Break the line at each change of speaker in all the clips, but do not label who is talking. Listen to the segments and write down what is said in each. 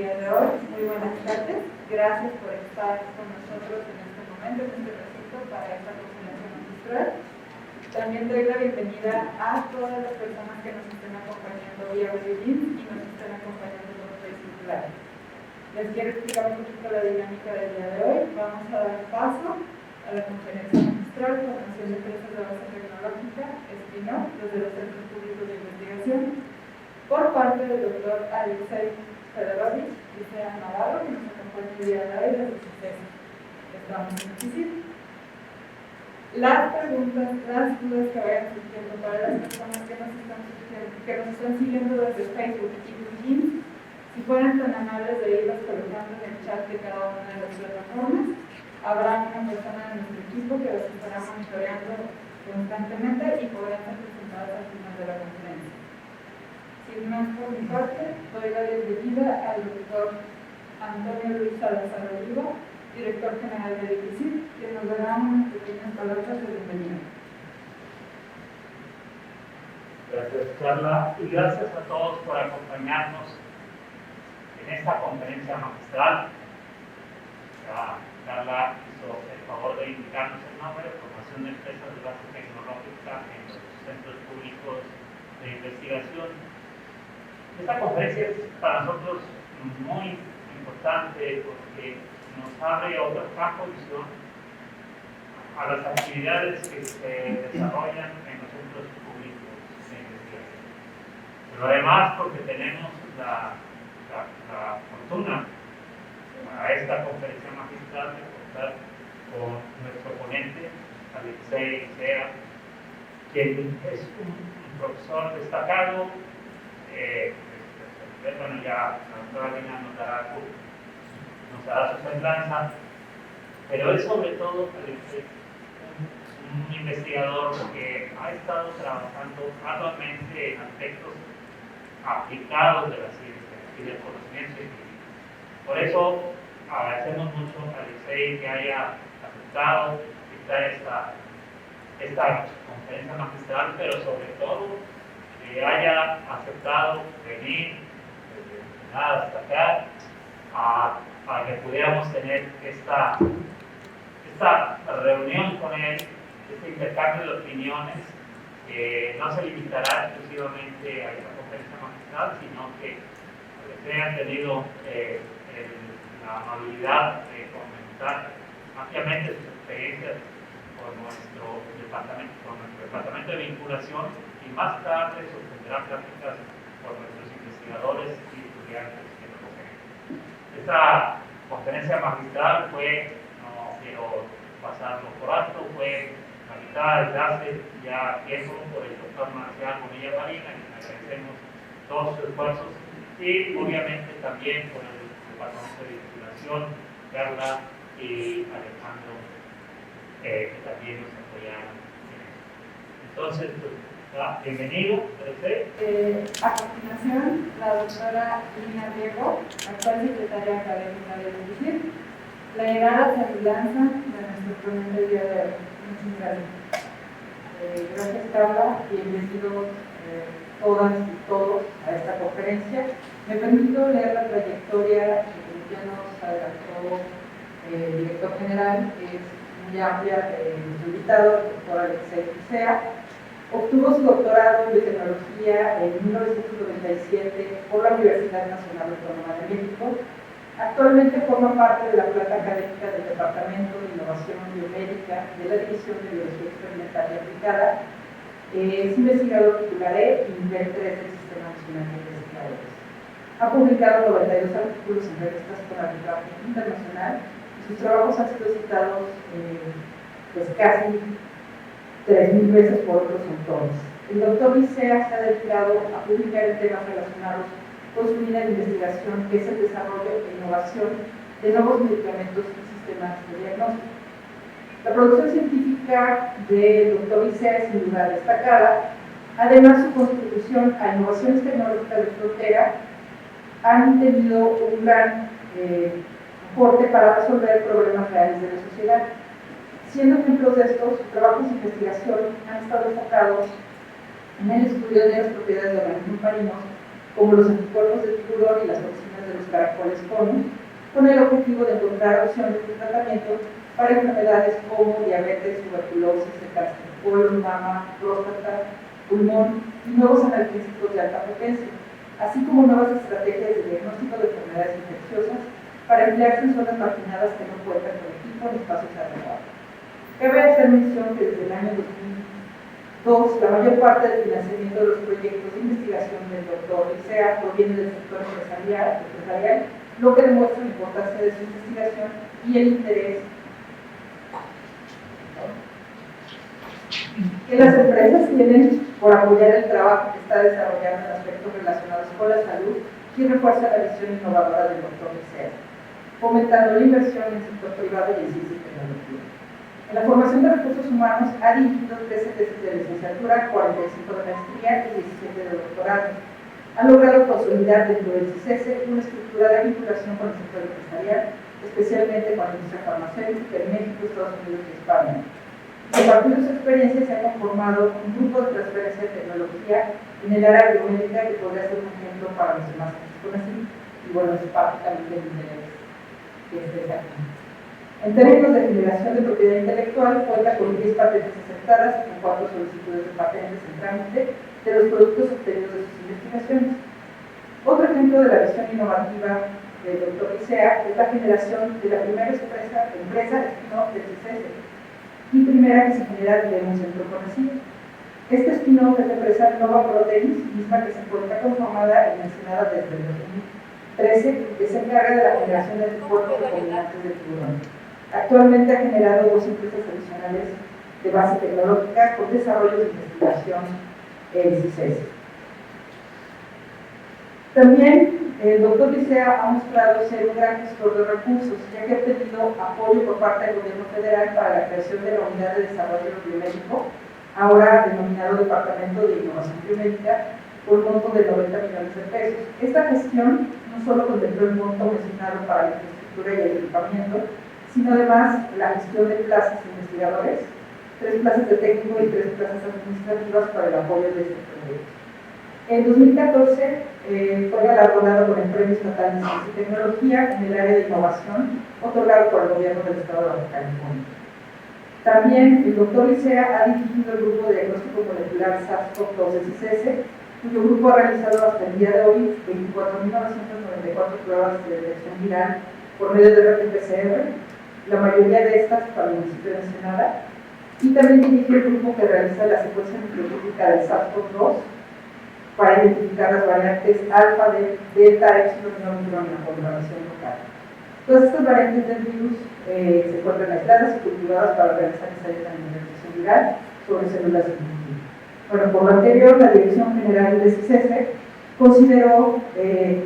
día de hoy. Muy buenas tardes. Gracias por estar con nosotros en este momento, en este recinto, para esta conferencia magistral. También doy la bienvenida a todas las personas que nos estén acompañando vía webinar y nos estén acompañando por Facebook Live. Les quiero explicar un poquito la dinámica del día de hoy. Vamos a dar paso a la conferencia magistral Formación de Empresas de Base Tecnológica, spin-off, desde los Centros Públicos de Investigación, por parte del doctor Alexei Fedorovich y Sea Navarro, que nos acompaña el día de hoy desde su tesis. Estamos en difícil. Las preguntas, las dudas que vayan surgiendo para las personas que nos están siguiendo desde Facebook y LinkedIn, si fueran tan amables de irlas colocando en el chat de cada una de las plataformas, habrá una persona de nuestro equipo que las estará monitoreando constantemente y podrán ser presentadas al final de la conferencia. Sin más por mi parte, doy la bienvenida al doctor Antonio Luis Salazar Oliva, director general de DICIT, que nos dará unas pequeñas palabras de bienvenida.
Gracias, Carla, y gracias a todos por acompañarnos en esta conferencia magistral. Carla hizo el favor de indicarnos el nombre: Formación de Empresas de Base Tecnológica en los Centros Públicos de Investigación. Esta conferencia es para nosotros muy importante porque nos abre otro campo de visión a las actividades que se desarrollan en los centros públicos de investigación. Pero además porque tenemos la fortuna a esta conferencia magistral de contar con nuestro ponente, Alexei Sea, quien es un profesor destacado. Bueno, ya la doctora Lina nos dará su semblanza, pero es sobre todo un investigador que ha estado trabajando arduamente en aspectos aplicados de la ciencia y del conocimiento científico. Por eso agradecemos mucho a Alexei que haya aceptado esta conferencia magistral, pero sobre todo que haya aceptado venir desde nada hasta acá para que pudiéramos tener esta reunión con él, este intercambio de opiniones, que no se limitará exclusivamente a esta conferencia magistral, sino que se han tenido la amabilidad de comentar ampliamente sus experiencias con nuestro departamento de vinculación, y más tarde sostendrá pláticas por nuestros investigadores y estudiantes que nos poseen. Esta conferencia magistral no quiero pasarlo por alto, fue realizada desde hace ya tiempo por el doctor Marcial Bonilla Marina, a quien agradecemos todos sus esfuerzos, y obviamente también con el departamento de vinculación, Carla y Alejandro, que también nos apoyaron. Entonces, bienvenido.
A continuación, la doctora Lina Diego, actual secretaria académica de DICIT, leerá la semblanza de nuestro ponente del día de hoy. Muchas gracias. Gracias, Carla. Bienvenidos todas y todos a esta conferencia. Me permito leer la trayectoria que ya nos adelantó el director general, que es muy amplia, nuestro invitado, el doctor Alexei Sea. Obtuvo su doctorado en biotecnología en 1997 por la Universidad Nacional Autónoma de México. Actualmente forma parte de la planta académica del Departamento de Innovación Biomédica de la División de Biología Experimental y Aplicada. Es investigador titular E y nivel 3 del Sistema Nacional de Investigadores. Ha publicado 92 artículos en revistas con arbitraje internacional y sus trabajos han sido citados pues casi 3.000 veces por otros autores. El doctor Licea se ha dedicado a publicar en temas relacionados con su línea de investigación, que es el desarrollo e innovación de nuevos medicamentos y sistemas de diagnóstico. La producción científica del doctor Licea es sin duda destacada. Además, su contribución a innovaciones tecnológicas de frontera han tenido un gran aporte para resolver problemas reales de la sociedad. Siendo ejemplos de estos, sus trabajos de investigación han estado enfocados en el estudio de las propiedades de organismos marinos, como los anticuerpos de tiburón y las toxinas de de los caracoles cono, con el objetivo de encontrar opciones de tratamiento para enfermedades como diabetes, tuberculosis, cáncer de colon, mama, próstata, pulmón y nuevos analgésicos de alta potencia, así como nuevas estrategias de diagnóstico de enfermedades infecciosas para emplearse en zonas marginadas que no cuentan con equipo en espacios adecuados. Cabe hacer mención que desde el año 2002 la mayor parte del financiamiento de los proyectos de investigación del doctor Licea proviene del sector empresarial, lo que demuestra la importancia de su investigación y el interés que las empresas tienen por apoyar el trabajo que está desarrollando en aspectos relacionados con la salud y refuerza la visión innovadora del doctor Licea, fomentando la inversión en el sector privado y en ciencia y tecnología. En la formación de recursos humanos ha dirigido 13 tesis de licenciatura, 45 de maestría y 17 de doctorado. Ha logrado consolidar dentro del CICESE una estructura de vinculación con el sector empresarial, especialmente con la industria farmacéutica en México, Estados Unidos y España. A partir de su experiencia se ha conformado un grupo de transferencia de tecnología en el área biomédica que podría ser un ejemplo para los demás conocidos y bueno, es parte también del interés que es aquí. En términos de generación de propiedad intelectual, cuenta con 10 patentes aceptadas y 4 solicitudes de patentes en trámite de los productos obtenidos de sus investigaciones. Otro ejemplo de la visión innovativa del Dr. Licea es la generación de la primera empresa spin-off del CICESE y primera que se genera de un centro conocido. Este spin-off es la empresa Nova Proteins, misma que se encuentra conformada y mencionada desde el 2013, que se encarga de la generación de anticuerpos recombinantes de tiburón. Actualmente ha generado 2 empresas adicionales de base tecnológica con desarrollos de investigación en CICESE. También el doctor Licea ha mostrado ser un gran gestor de recursos, ya que ha obtenido apoyo por parte del gobierno federal para la creación de la Unidad de Desarrollo Biomédico, ahora denominado Departamento de Innovación Biomédica, por un monto de 90 millones de pesos. Esta gestión no solo contempló el monto mencionado para la infraestructura y el equipamiento, sino además la gestión de plazas de investigadores, 3 plazas de técnico y 3 plazas administrativas para el apoyo de este proyecto. En 2014 fue galardonado con el Premio Estatal de Ciencia y Tecnología en el área de innovación, otorgado por el gobierno del estado de Baja California. También el doctor Licea ha dirigido el grupo de diagnóstico molecular SARS-CoV-2 de CICESE, cuyo grupo ha realizado hasta el día de hoy 24.994 pruebas de detección viral por medio de RT-PCR, la mayoría de estas para el municipio de Ensenada, y también dirige el grupo que realiza la secuencia nucleotípica del SARS-CoV-2 para identificar las variantes alfa, delta, epsilon y omicron en la población local. Todas estas variantes del virus se encuentran aisladas y cultivadas para realizar ensayos de administración viral sobre células de cultivo. Bueno, por lo anterior, la Dirección General de CICESE consideró que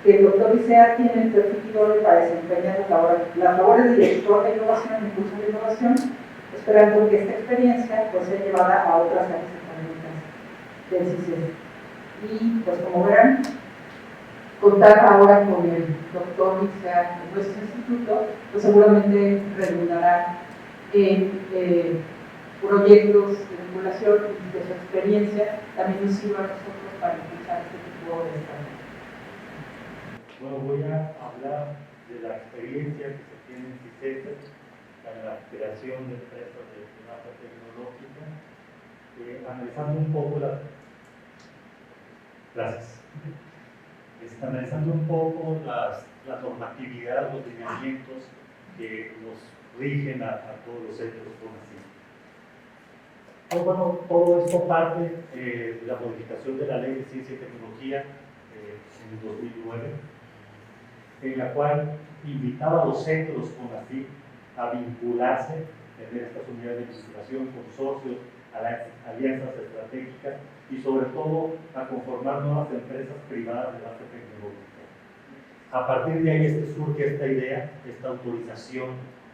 el doctor Licea tiene el perfil idóneo para desempeñar las labores de director de innovación y impulso de innovación, esperando que esta experiencia pues, sea llevada a otras áreas académicas del CICESE. Y pues como verán, contar ahora con el doctor Licea en nuestro instituto, pues seguramente redundará en proyectos de vinculación y de su experiencia también nos sirva a nosotros para impulsar este tipo de estrategias.
Bueno, voy a hablar de la experiencia que se tiene en CICESE en la creación de empresas de alta tecnológica, analizando un poco analizando un poco la normatividad, los lineamientos que nos rigen a todos los centros CONACYT. Pues bueno, todo esto parte de la modificación de la Ley de Ciencia y Tecnología en el 2009, en la cual invitaba a los centros CONACYT a vincularse, tener estas unidades de investigación, consorcios, alianzas estratégicas y sobre todo a conformar nuevas empresas privadas de base tecnológica. A partir de ahí surge esta idea, esta autorización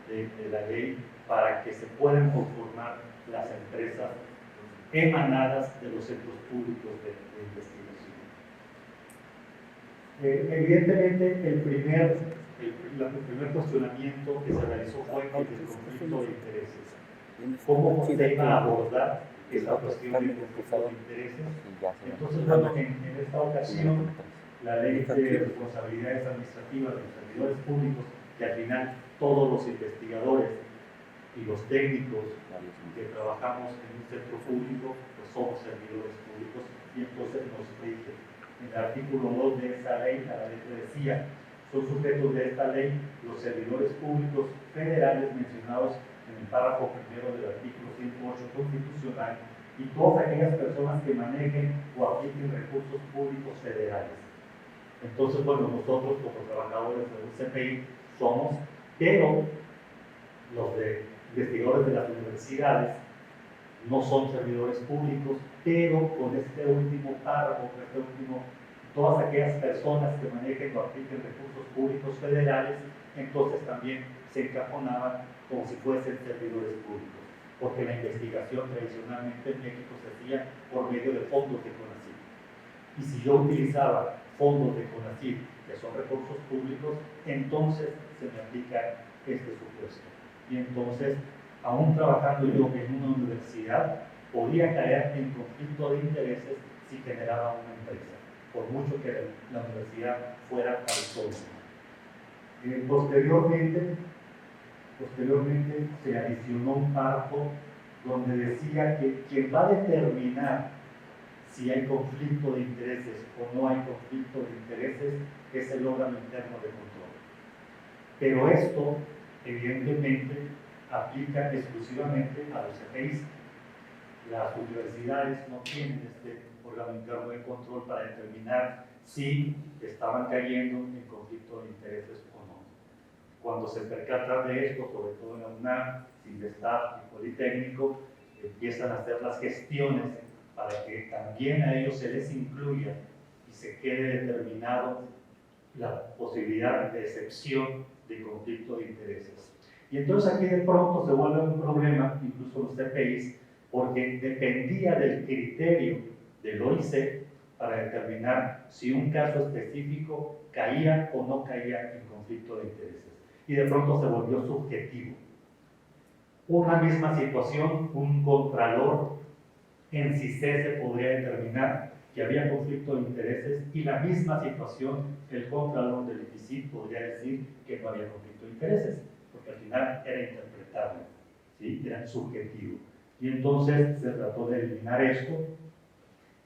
de la ley para que se puedan conformar las empresas emanadas de los centros públicos de investigación. Evidentemente, el primer cuestionamiento que se realizó fue el conflicto de intereses. ¿Cómo se iba a abordar esta cuestión de conflicto de intereses? Entonces, bueno, en esta ocasión la ley de responsabilidades administrativas de los servidores públicos, que al final todos los investigadores y los técnicos que trabajamos en un centro público, pues somos servidores públicos, y entonces nos rige. En el artículo 2 de esa ley, a la letra decía, son sujetos de esta ley los servidores públicos federales mencionados en el párrafo primero del artículo 108 constitucional y todas aquellas personas que manejen o apliquen recursos públicos federales. Entonces, bueno, nosotros como trabajadores del CPI somos, pero los investigadores de las universidades no son servidores públicos, pero con este último párrafo, todas aquellas personas que manejen o apliquen recursos públicos federales, entonces también se encajonaban como si fuesen servidores públicos, porque la investigación tradicionalmente en México se hacía por medio de fondos de CONACYT. Y si yo utilizaba fondos de CONACYT, que son recursos públicos, entonces se me aplica este supuesto. Y entonces, aún trabajando yo en una universidad, podía caer en conflicto de intereses si generaba una empresa, por mucho que la universidad fuera autónoma. Posteriormente se adicionó un párrafo donde decía que quien va a determinar si hay conflicto de intereses o no hay conflicto de intereses es el órgano interno de control. Pero esto, evidentemente, aplica exclusivamente a los CPIs. Las universidades no tienen este órgano interno de control para determinar si estaban cayendo en conflicto de intereses o no. Cuando se percatan de esto, sobre todo en la UNAM, CINVESTAB y Politécnico, empiezan a hacer las gestiones para que también a ellos se les incluya y se quede determinado la posibilidad de excepción de conflicto de intereses. Y entonces aquí de pronto se vuelve un problema, incluso los CPIs, porque dependía del criterio del OIC para determinar si un caso específico caía o no caía en conflicto de intereses. Y de pronto se volvió subjetivo. Una misma situación, un contralor en CICESE podría determinar que había conflicto de intereses y la misma situación, el contralor del IPICIT podría decir que no había conflicto de intereses, porque al final era interpretable, ¿sí? Era subjetivo. Y entonces se trató de eliminar esto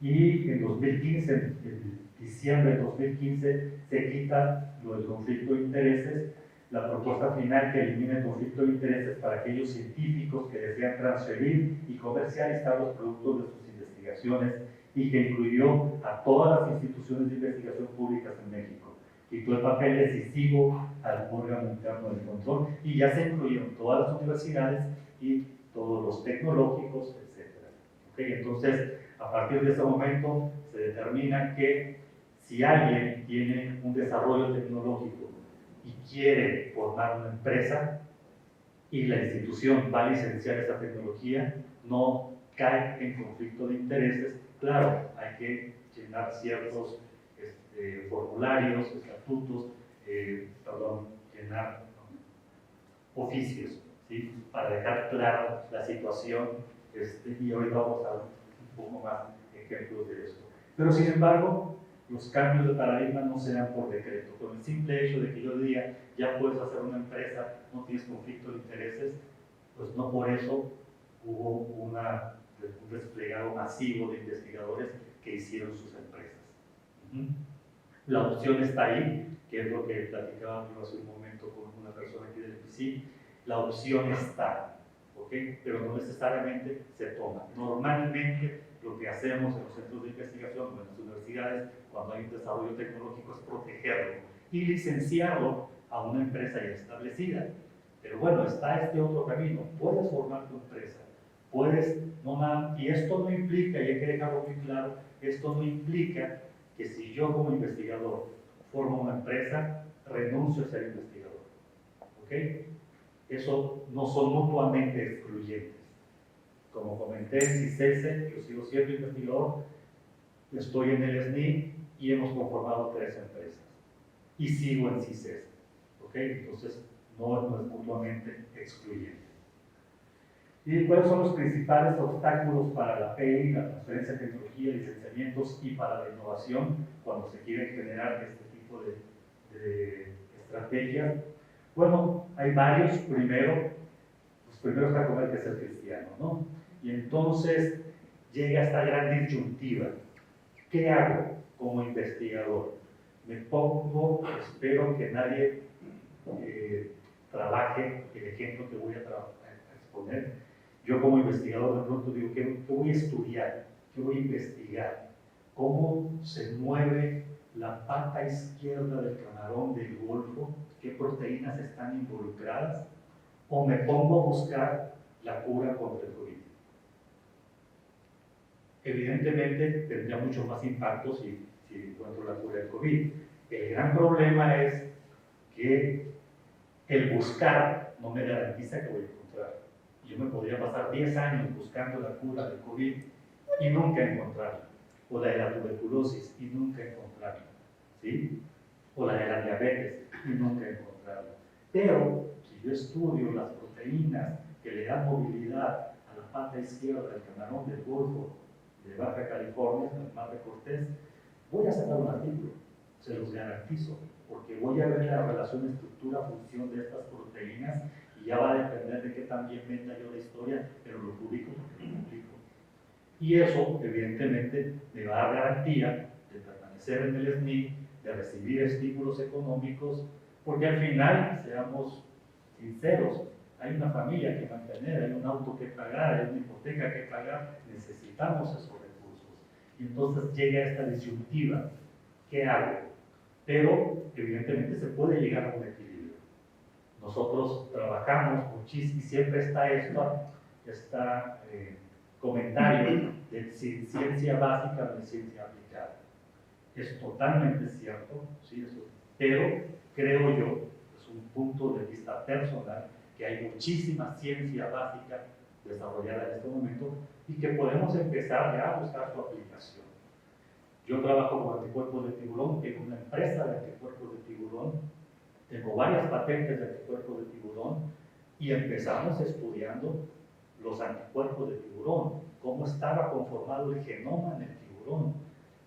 y en 2015, en diciembre de 2015, se quita lo del conflicto de intereses, la propuesta final que elimina el conflicto de intereses para aquellos científicos que desean transferir y comercializar los productos de sus investigaciones y que incluyó a todas las instituciones de investigación públicas en México. Quitó el papel decisivo al órgano interno de control y ya se incluyeron todas las universidades y todos los tecnológicos, etc. ¿Okay? Entonces, a partir de ese momento se determina que si alguien tiene un desarrollo tecnológico y quiere formar una empresa y la institución va a licenciar esa tecnología, no cae en conflicto de intereses. Claro, hay que llenar ciertos formularios, estatutos, llenar oficios, ¿sí? Para dejar claro la situación, y ahorita vamos a ver un poco más ejemplos de esto. Pero sin embargo, los cambios de paradigma no se dan por decreto. Con el simple hecho de que yo diga, ya puedes hacer una empresa, no tienes conflicto de intereses, pues no por eso hubo un desplegado masivo de investigadores que hicieron sus empresas. La opción está ahí, que es lo que platicaba hace un momento con una persona aquí del IPICIT. La opción está, ¿ok? Pero no necesariamente se toma. Normalmente lo que hacemos en los centros de investigación o en las universidades cuando hay un desarrollo tecnológico es protegerlo y licenciarlo a una empresa ya establecida. Pero bueno, está este otro camino. Puedes formar tu empresa, puedes, no nada, y esto no implica, y hay que dejarlo muy claro, esto no implica que si yo como investigador formo una empresa, renuncio a ser investigador. ¿Ok? Eso no son mutuamente excluyentes. Como comenté en CICESE, yo sigo siendo investigador, estoy en el SNI y hemos conformado 3 empresas. Y sigo en CICESE. ¿Ok? Entonces, no es mutuamente excluyente. ¿Y cuáles son los principales obstáculos para la PEI, la transferencia de tecnología, licenciamientos y para la innovación cuando se quiere generar este tipo de estrategias? Bueno, hay varios. Primero está como hay que ser cristiano, ¿no? Y entonces llega esta gran disyuntiva. ¿Qué hago como investigador? Me pongo, espero que nadie trabaje el ejemplo que voy a exponer. Yo como investigador de pronto digo, ¿qué voy a estudiar? ¿Qué voy a investigar? ¿Cómo se mueve la pata izquierda del camarón del Golfo? ¿Qué proteínas están involucradas? ¿O me pongo a buscar la cura contra el COVID? Evidentemente tendría mucho más impacto si encuentro la cura del COVID. El gran problema es que el buscar no me garantiza que voy a encontrar. Yo me podría pasar 10 años buscando la cura del COVID y nunca encontrarla. O la de la tuberculosis y nunca encontrarla. ¿Sí? O la de la diabetes y nunca encontrarla. Pero si yo estudio las proteínas que le dan movilidad a la pata izquierda del camarón del Golfo de Baja California, del Mar de Cortés, voy a sacar un artículo, se los garantizo, porque voy a ver la relación estructura-función de estas proteínas y ya va a depender de qué tan bien venda yo la historia, pero lo publico porque lo publico. Y eso, evidentemente, me va a dar garantía de permanecer en el SNI, de recibir estímulos económicos, porque al final, seamos sinceros, hay una familia que mantener, hay un auto que pagar, hay una hipoteca que pagar, necesitamos esos recursos. Y entonces llega esta disyuntiva, ¿qué hago? Pero evidentemente se puede llegar a un equilibrio. Nosotros trabajamos muchísimo y siempre está comentario de ciencia básica o de ciencia aplicada. Es totalmente cierto, ¿sí? Pero creo yo, es un punto de vista personal, que hay muchísima ciencia básica desarrollada en este momento y que podemos empezar ya a buscar su aplicación. Yo trabajo con anticuerpos de tiburón, tengo una empresa de anticuerpos de tiburón, tengo varias patentes de anticuerpos de tiburón y empezamos estudiando los anticuerpos de tiburón, cómo estaba conformado el genoma en el tiburón.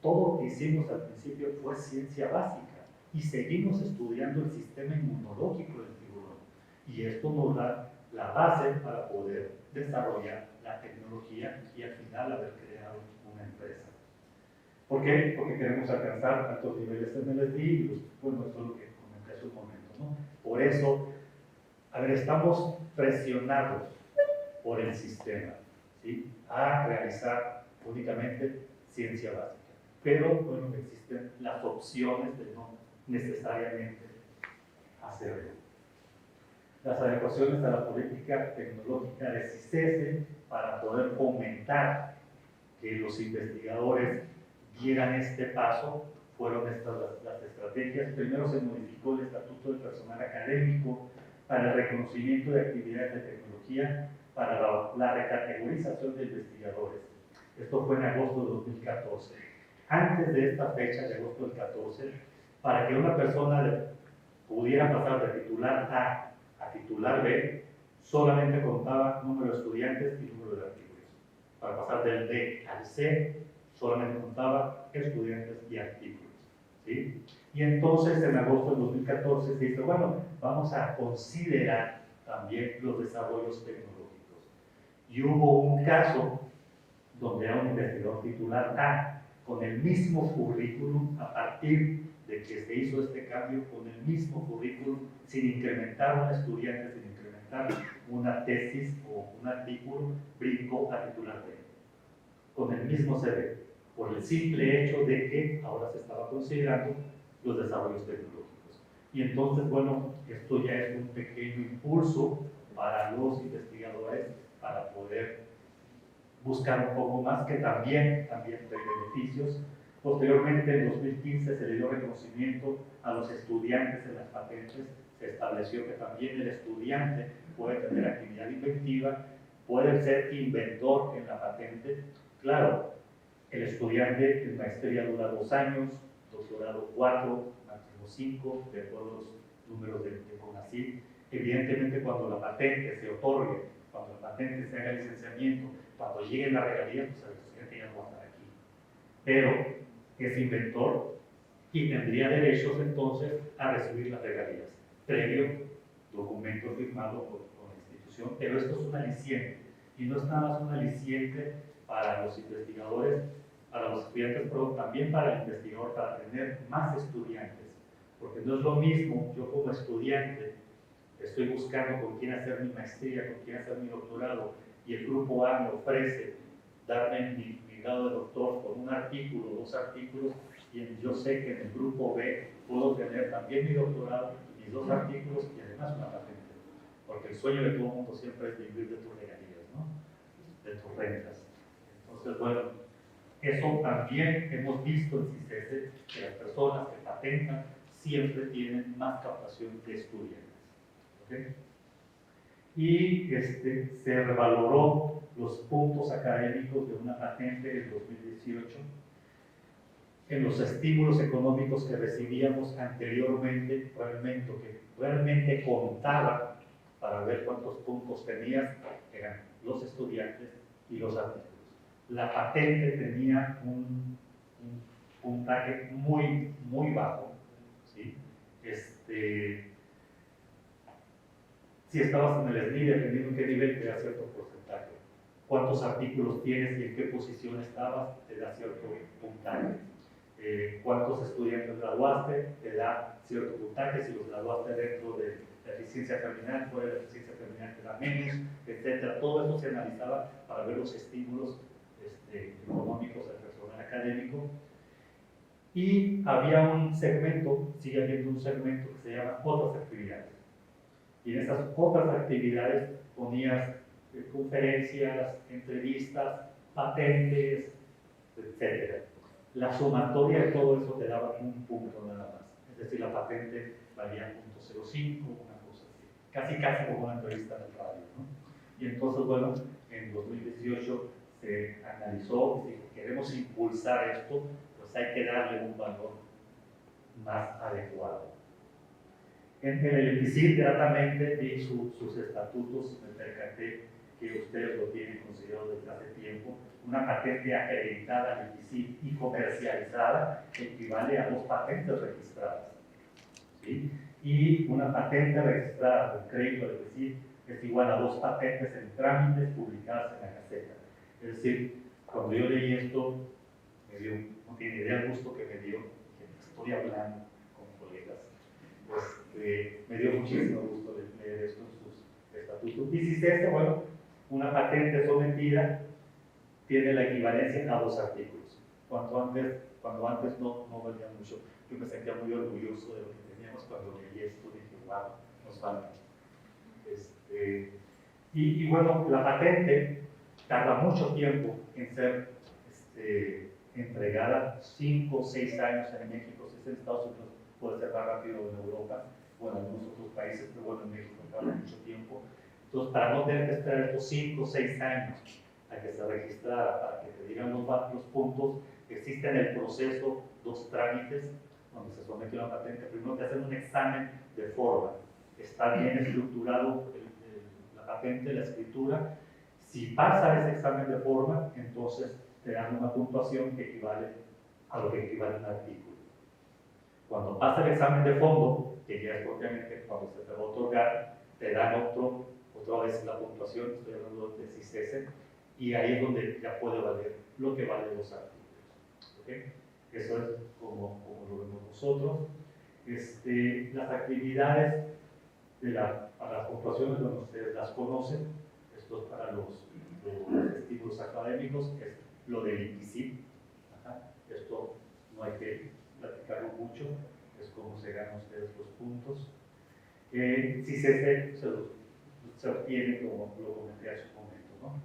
Todo lo que hicimos al principio fue ciencia básica y seguimos estudiando el sistema inmunológico del tiburón. Y esto nos da la base para poder desarrollar la tecnología y al final haber creado una empresa. ¿Por qué? Porque queremos alcanzar altos niveles en el SDI y bueno, eso es lo que comenté hace un momento, ¿no? Por eso, estamos presionados por el sistema, ¿sí? A realizar únicamente ciencia básica. Pero, bueno, existen las opciones de no necesariamente hacerlo. Las adecuaciones a la política tecnológica de CICESE para poder fomentar que los investigadores dieran este paso fueron estas las estrategias. Primero se modificó el Estatuto del Personal Académico para el reconocimiento de actividades de tecnología, para la recategorización de investigadores. Esto fue en agosto de 2014. Antes de esta fecha, de agosto del 14, para que una persona pudiera pasar de titular A a titular B, solamente contaba número de estudiantes y número de artículos. Para pasar del D al C, solamente contaba estudiantes y artículos. ¿Sí? Y entonces, en agosto del 2014, se dijo, bueno, vamos a considerar también los desarrollos tecnológicos. Y hubo un caso donde era un investigador titular A, con el mismo currículum, a partir de que se hizo este cambio, con el mismo currículum, sin incrementar un estudiante, sin incrementar una tesis o un artículo, brincó a titular B, con el mismo CV, por el simple hecho de que ahora se estaba considerando los desarrollos tecnológicos. Y entonces, bueno, esto ya es un pequeño impulso para los investigadores para poder buscar un poco más, que también trae beneficios. Posteriormente, en 2015, se le dio reconocimiento a los estudiantes en las patentes. Se estableció que también el estudiante puede tener actividad inventiva, puede ser inventor en la patente. Claro, el estudiante en maestría dura 2 años, doctorado 4, máximo 5, de acuerdo a los números de CONACYT. Evidentemente, cuando la patente se otorgue, cuando la patente, se haga el licenciamiento, cuando lleguen las regalías, pues el estudiante ya no va a estar aquí. Pero ese inventor y tendría derechos entonces a recibir las regalías, previo documento firmado con la institución, pero esto es un aliciente, y no es nada más un aliciente para los investigadores, para los estudiantes, pero también para el investigador, para tener más estudiantes, porque no es lo mismo yo como estudiante, estoy buscando con quién hacer mi maestría, con quién hacer mi doctorado, y el grupo A me ofrece darme mi grado de doctor con un artículo, 2 artículos, y yo sé que en el grupo B puedo tener también mi doctorado, mis 2 artículos y además una patente. Porque el sueño de todo el mundo siempre es vivir de tus regalías, ¿no? De tus rentas. Entonces, bueno, eso también hemos visto en CICESE, que las personas que patentan siempre tienen más captación de estudiantes. ¿Okay? Y se revaloró los puntos académicos de una patente en 2018 en los estímulos económicos que recibíamos anteriormente, que realmente contaba para ver cuántos puntos tenías, eran los estudiantes y los artículos. La patente tenía un puntaje muy bajo, ¿sí? Si estabas en el SNI, dependiendo en qué nivel, te da cierto porcentaje. Cuántos artículos tienes y en qué posición estabas, te da cierto puntaje. Cuántos estudiantes graduaste, te da cierto puntaje. Si los graduaste dentro de la eficiencia terminal, fuera de la eficiencia terminal te da menos, etc. Todo eso se analizaba para ver los estímulos económicos del personal académico. Y había un segmento, sigue habiendo un segmento que se llama otras actividades. Y en esas otras actividades ponías conferencias, entrevistas, patentes, etc. La sumatoria de todo eso te daba un punto nada más. Es decir, la patente valía .05, una cosa así. Casi como una entrevista de radio, ¿no? Y entonces, bueno, en 2018 se analizó, si queremos impulsar esto, pues hay que darle un valor más adecuado. En el IPICIT, gratamente vi sus estatutos, me percaté que ustedes lo tienen considerado desde hace tiempo. Una patente acreditada al IPICIT y comercializada equivale a 2 patentes registradas, ¿sí? Y una patente registrada con crédito al IPICIT es igual a 2 patentes en trámites publicadas en la Gaceta. Es decir, cuando yo leí esto, no tiene idea del gusto que me dio, que estoy hablando con colegas. Me dio muchísimo gusto leer esto en sus estatutos. Y si bueno, una patente sometida tiene la equivalencia a 2 artículos. Cuando antes no valía mucho. Yo me sentía muy orgulloso de lo que teníamos cuando leí esto, dije, wow, nos falta. Y bueno, la patente tarda mucho tiempo en ser entregada, 5 o 6 años en México, si es en Estados Unidos puede ser más rápido en Europa o en algunos otros países, pero bueno, en México tarda mucho tiempo. Entonces, para no tener que esperar estos 5 o 6 años a que se registrara, para que te digan los puntos, existe en el proceso 2 trámites donde se somete una patente. Primero te hacen un examen de forma, está bien estructurado la patente, la escritura. Si pasa ese examen de forma, entonces te dan una puntuación que equivale a lo que equivale a un artículo. Cuando pasa el examen de fondo, que ya es propiamente cuando se te va a otorgar, te dan otra vez la puntuación, estoy hablando de CICESE, y ahí es donde ya puede valer lo que valen los artículos. ¿Okay? Eso es como lo vemos nosotros. Las actividades para las puntuaciones, bueno, ustedes las conocen, esto es para los estímulos académicos, es lo del IPICIT. Esto no hay que platicarlo mucho, es cómo se ganan ustedes los puntos. CICESE se obtiene, como lo comenté hace un momento, ¿no?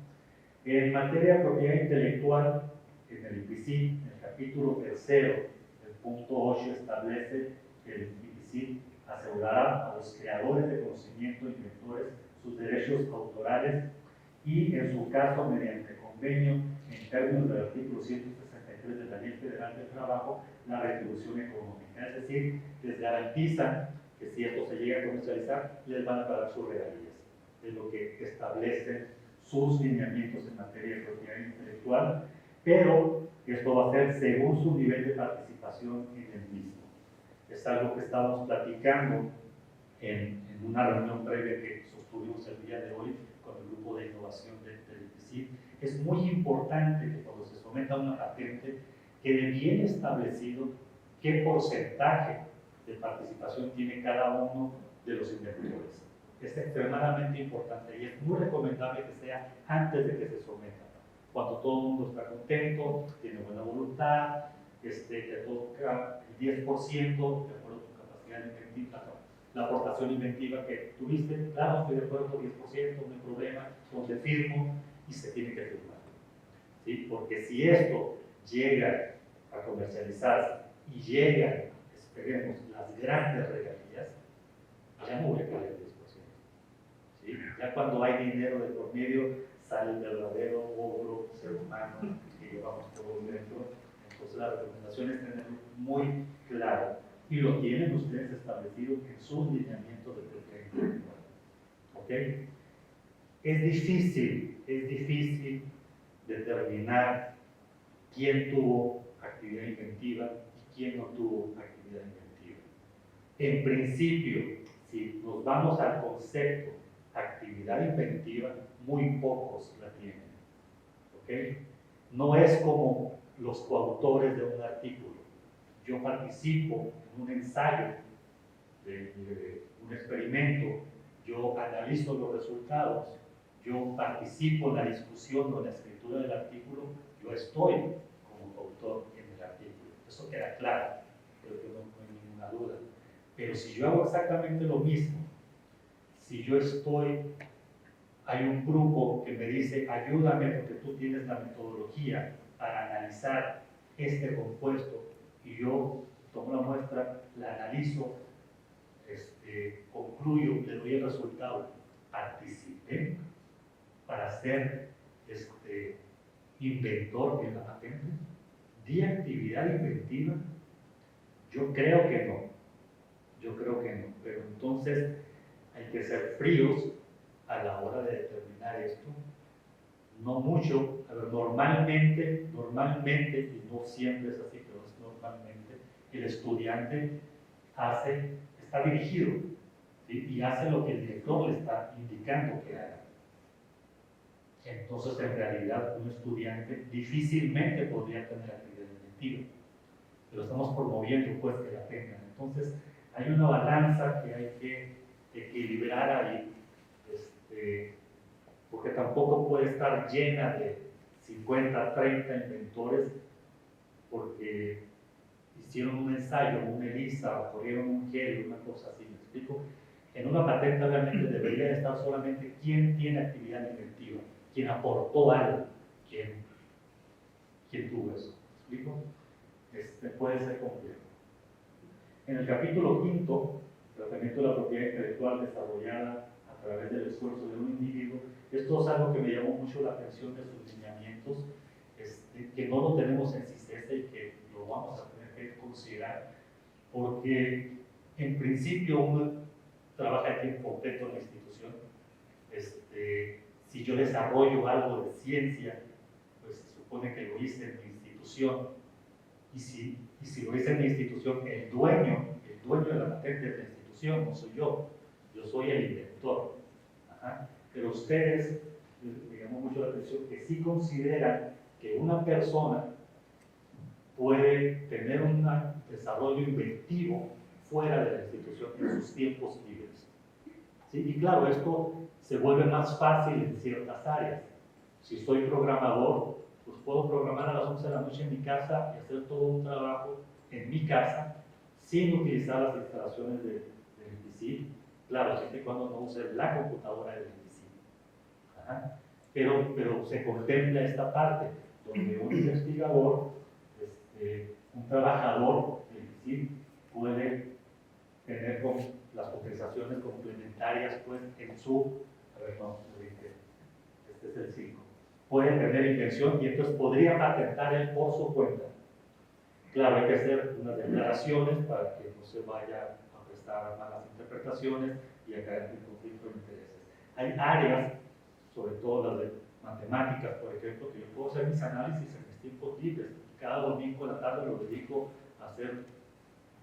En materia de propiedad intelectual, en el IPICIT, en el capítulo 3, el punto 8 establece que el IPICIT asegurará a los creadores de conocimiento, inventores, sus derechos autorales y, en su caso, mediante convenio, en términos del artículo 163 de la Ley Federal del Trabajo, la retribución económica. Es decir, les garantizan que si esto se llega a comercializar, les van a pagar sus regalías. Es lo que establece sus lineamientos en materia de propiedad intelectual, pero esto va a ser según su nivel de participación en el mismo. Es algo que estamos platicando en una reunión previa que sostuvimos el día de hoy con el grupo de innovación del IPC. Es muy importante que cuando se someta una patente quede bien establecido qué porcentaje de participación tiene cada uno de los inventores. Es extremadamente importante y es muy recomendable que sea antes de que se someta, cuando todo el mundo está contento, tiene buena voluntad, te toca el 10% de acuerdo a tu capacidad inventiva, la aportación inventiva que tuviste. Claro, estoy de acuerdo con 10%, no hay problema, donde firmo y se tiene que firmar, ¿sí? Porque si esto llega a comercializarse y llegan, esperemos, las grandes regalías, ya no voy a caer el 10%. ¿Sí? Ya cuando hay dinero de por medio, sale el verdadero ogro ser humano que llevamos todo dentro. Entonces la recomendación es tenerlo muy claro y lo tienen ustedes establecido en sus lineamientos de propiedad intelectual. ¿Ok? Es difícil determinar quién tuvo actividad inventiva y quién no tuvo actividad inventiva. En principio, si nos vamos al concepto actividad inventiva, muy pocos la tienen. ¿Ok? No es como los coautores de un artículo. Yo participo en un ensayo de un experimento, yo analizo los resultados, yo participo en la discusión o en la escritura del artículo, yo estoy como coautor en el artículo. Eso queda claro, creo que no hay ninguna duda. Pero si yo hago exactamente lo mismo, si yo hay un grupo que me dice, ayúdame porque tú tienes la metodología para analizar este compuesto, y yo tomo la muestra, la analizo, concluyo, le doy el resultado, participé para ser inventor de la patente, di actividad inventiva. Yo creo que no, pero entonces hay que ser fríos a la hora de determinar esto. No mucho, pero normalmente, y no siempre es así, pero es normalmente, el estudiante está dirigido, ¿sí? Y hace lo que el director le está indicando que haga. Entonces, en realidad, un estudiante difícilmente podría tener actividad inventiva, pero estamos promoviendo pues que la tengan. Entonces, hay una balanza que hay que equilibrar ahí, porque tampoco puede estar llena de 50, 30 inventores porque hicieron un ensayo, un ELISA, o corrieron un gel, una cosa así, ¿me explico? En una patente realmente debería estar solamente quién tiene actividad inventiva, quién aportó algo, quién tuvo eso, ¿me explico? Puede ser complejo. En el capítulo 5, tratamiento de la propiedad intelectual desarrollada a través del esfuerzo de un individuo, esto es algo que me llamó mucho la atención de sus lineamientos, que no lo tenemos en CICESA y que lo vamos a tener que considerar, porque en principio uno trabaja a tiempo completo en la institución. Si yo desarrollo algo de ciencia, pues se supone que lo hice en mi institución, y si lo hice en mi institución, el dueño de la patente de la institución no soy yo soy el inventor. Ajá. Pero ustedes, me llamó mucho la atención que sí consideran que una persona puede tener un desarrollo inventivo fuera de la institución en sus tiempos libres. ¿Sí? Y claro, esto se vuelve más fácil en ciertas áreas. Si soy programador, pues puedo programar a las 11 de la noche en mi casa y hacer todo un trabajo en mi casa sin utilizar las instalaciones del IPC. Claro, siempre y cuando no use la computadora del IPC. Ajá. Pero se contempla esta parte, donde un investigador, un trabajador del IPC puede tener las compensaciones complementarias pues, en su, este es el 5, puede tener invención y entonces podría patentar él por su cuenta. Claro, hay que hacer unas declaraciones para que no se vaya a prestar malas interpretaciones y a caer en conflicto de intereses. Hay áreas sobre todo las de matemáticas, por ejemplo, que yo puedo hacer mis análisis en mis tiempos libres. Cada domingo en la tarde lo dedico a hacer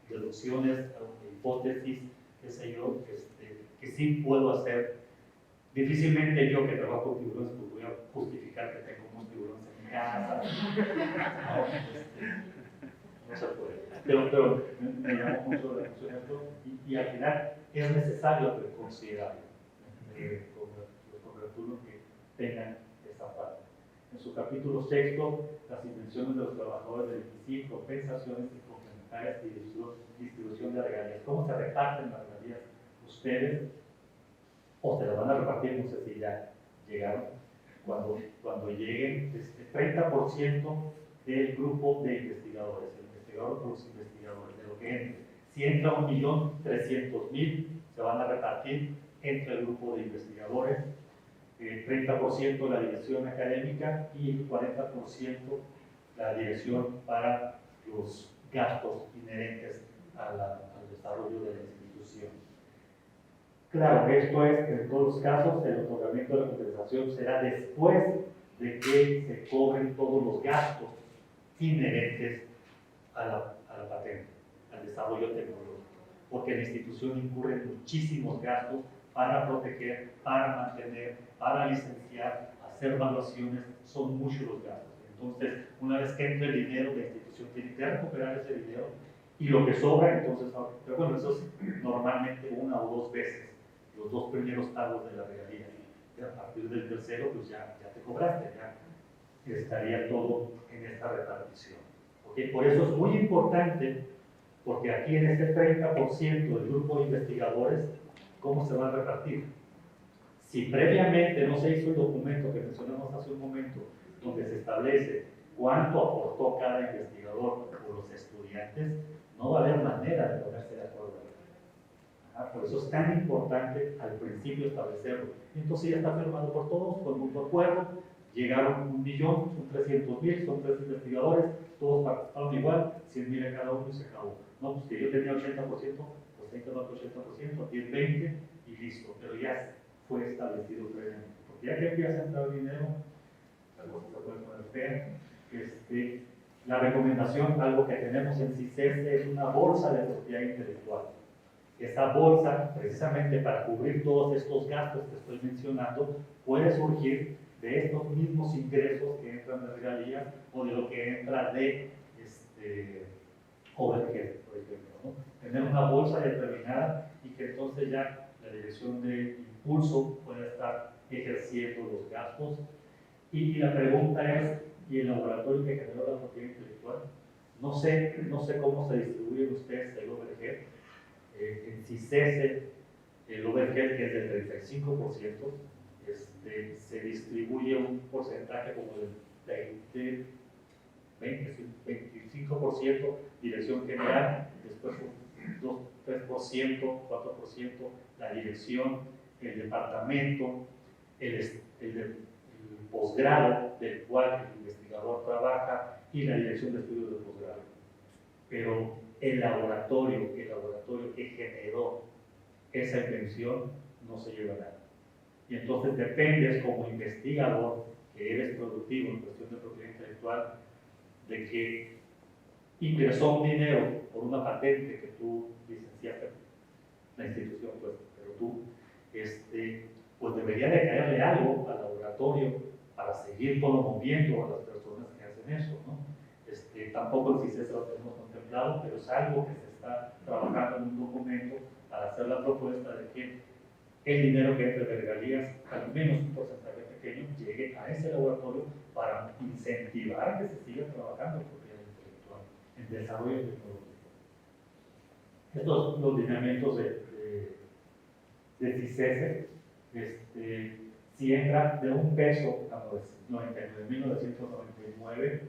deducciones, hipótesis, qué sé yo, que sí puedo hacer. Difícilmente yo que trabajo con tiburones, pues voy a justificar que tengo unos tiburones en mi casa. No se puede. Pero me llamó mucho la atención esto y al final es necesario considerarlo. Los congratulo que tengan esa parte. En su capítulo 6, las intenciones de los trabajadores del INPC, compensaciones y complementarias y distribución de regalías. ¿Cómo se reparten las regalías ustedes? O se las van a repartir, no sé si ya llegaron. Cuando lleguen, 30% del grupo de investigadores, el investigador por los investigadores, de lo que entre. Si entra 1.300.000, se van a repartir entre el grupo de investigadores, 30% la dirección académica y el 40% la dirección para los gastos inherentes al desarrollo de la institución. Claro, esto es, en todos los casos, el otorgamiento de la compensación será después de que se cobren todos los gastos inherentes a la patente, al desarrollo tecnológico, porque la institución incurre en muchísimos gastos para proteger, para mantener, para licenciar, hacer evaluaciones, son muchos los gastos. Entonces, una vez que entre el dinero, la institución tiene que recuperar ese dinero y lo que sobra, entonces, pero bueno, eso es normalmente una o dos veces, los dos primeros pagos de la regalía. Y a partir del tercero, pues ya te cobraste, ya estaría todo en esta repartición. ¿Okay? Por eso es muy importante, porque aquí en este 30% del grupo de investigadores, ¿cómo se va a repartir? Si previamente no se hizo el documento que mencionamos hace un momento, donde se establece cuánto aportó cada investigador o los estudiantes, no va a haber manera de ponerse de acuerdo. Por eso es tan importante al principio establecerlo. Entonces ya está firmado por todos, con mutuo acuerdo, llegaron 1.000.000, son 300.000, son 3 investigadores, todos participaron igual, 100.000 a cada uno y se acabó. No, pues que yo tenía 80%, pues ahí te va 80%, 10, 20 y listo, pero ya fue establecido previamente. Porque ya que empieza a entrar dinero, la cosa se puede poner fea. La recomendación, algo que tenemos en CICES, es una bolsa de propiedad intelectual. Esta bolsa, precisamente para cubrir todos estos gastos que estoy mencionando, puede surgir de estos mismos ingresos que entran de regalías o de lo que entra de overhead, por ejemplo, ¿no? Tener una bolsa determinada y que entonces ya la dirección de impulso pueda estar ejerciendo los gastos. Y la pregunta es, ¿y el laboratorio que generó la propiedad intelectual? No sé cómo se distribuyen ustedes el overhead. En CICES, el overhead, que es del 35%, se distribuye un porcentaje como del 25% dirección general, después un 3%, 4% la dirección, el departamento, el posgrado del cual el investigador trabaja y la dirección de estudios de posgrado. Pero el laboratorio que generó esa invención no se lleva nada. Y entonces dependes como investigador que eres productivo en cuestión de propiedad intelectual, de que ingresó un dinero por una patente que tú licenciaste, la institución, pues, pero tú, pues debería de caerle algo al laboratorio para seguir promoviendo a las personas que hacen eso, ¿no? Tampoco el CICES lo tenemos contemplado, pero es algo que se está trabajando en un documento para hacer la propuesta de que el dinero que entre de regalías, al menos un porcentaje pequeño, llegue a ese laboratorio para incentivar que se siga trabajando en propiedad intelectual, en desarrollo tecnológico. Estos son los lineamientos de CICES. Si entra de un peso a 99.999,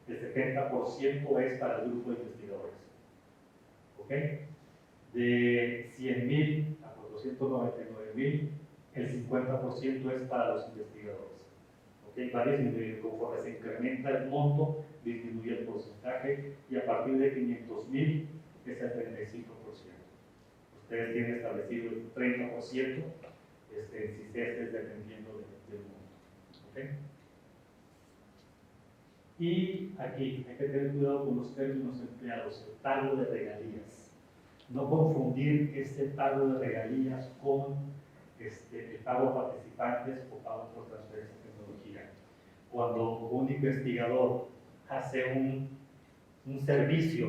el 70% es para el grupo de investigadores. ¿Ok? De 100.000 a 499.000, el 50% es para los investigadores. ¿Ok? Va disminuyendo conforme se incrementa el monto, disminuye el porcentaje y a partir de 500.000 es el 35%. Ustedes tienen establecido el 30%, en CICES dependiendo del monto. ¿Ok? Y aquí hay que tener cuidado con los términos empleados, el pago de regalías. No confundir este pago de regalías con el pago a participantes o pago por transferencia de tecnología. Cuando un investigador hace un servicio,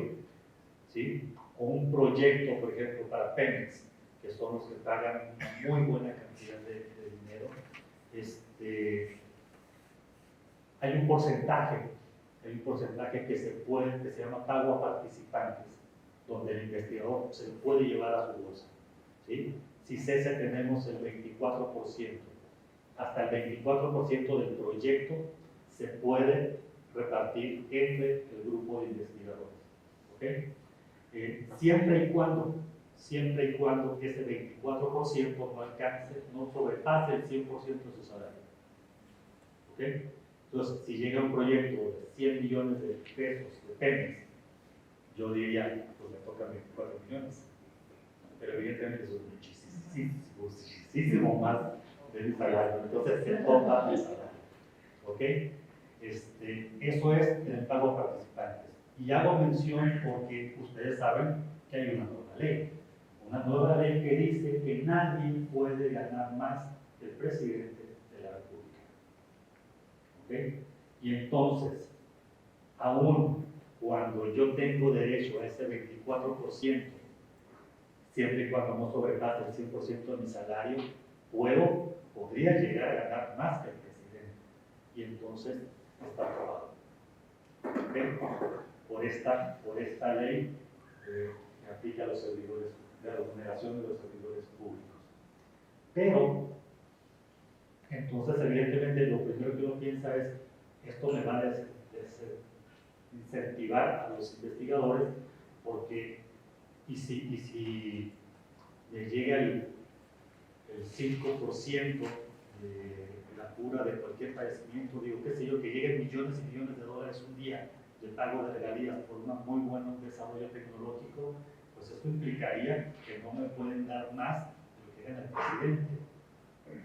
¿sí? O un proyecto, por ejemplo, para Pemex, que son los que pagan una muy buena cantidad de dinero, hay un porcentaje que se llama pago a participantes, donde el investigador se lo puede llevar a su bolsa, ¿sí? Si CESE tenemos el 24%, hasta el 24% del proyecto se puede repartir entre el grupo de investigadores, ¿ok? Siempre y cuando ese 24% no alcance, no sobrepase el 100% de su salario, ¿ok? Entonces, si llega un proyecto de 100 millones de pesos de Pemex, yo diría, pues me tocan 24 millones. Pero evidentemente eso es muchísimo más de mi salario. Entonces se topa el salario. ¿Ok? Eso es el pago a participantes. Y hago mención porque ustedes saben que hay una nueva ley. Una nueva ley que dice que nadie puede ganar más que el presidente de la República. ¿Ok? Y entonces, aún cuando yo tengo derecho a ese 24%, siempre y cuando no sobrepase el 100% de mi salario, podría llegar a ganar más que el presidente. Y entonces está aprobado. ¿Okay? Por esta ley que aplica a los servidores, de la remuneración de los servidores públicos. Pero, entonces, evidentemente, lo primero que uno piensa es, esto me va a incentivar a los investigadores, porque y si le llega el 5% de la cura de cualquier padecimiento, digo, qué sé yo, que lleguen millones y millones de dólares un día de pago de regalías por un muy buen desarrollo tecnológico, pues esto implicaría que no me pueden dar más de lo que gana el presidente,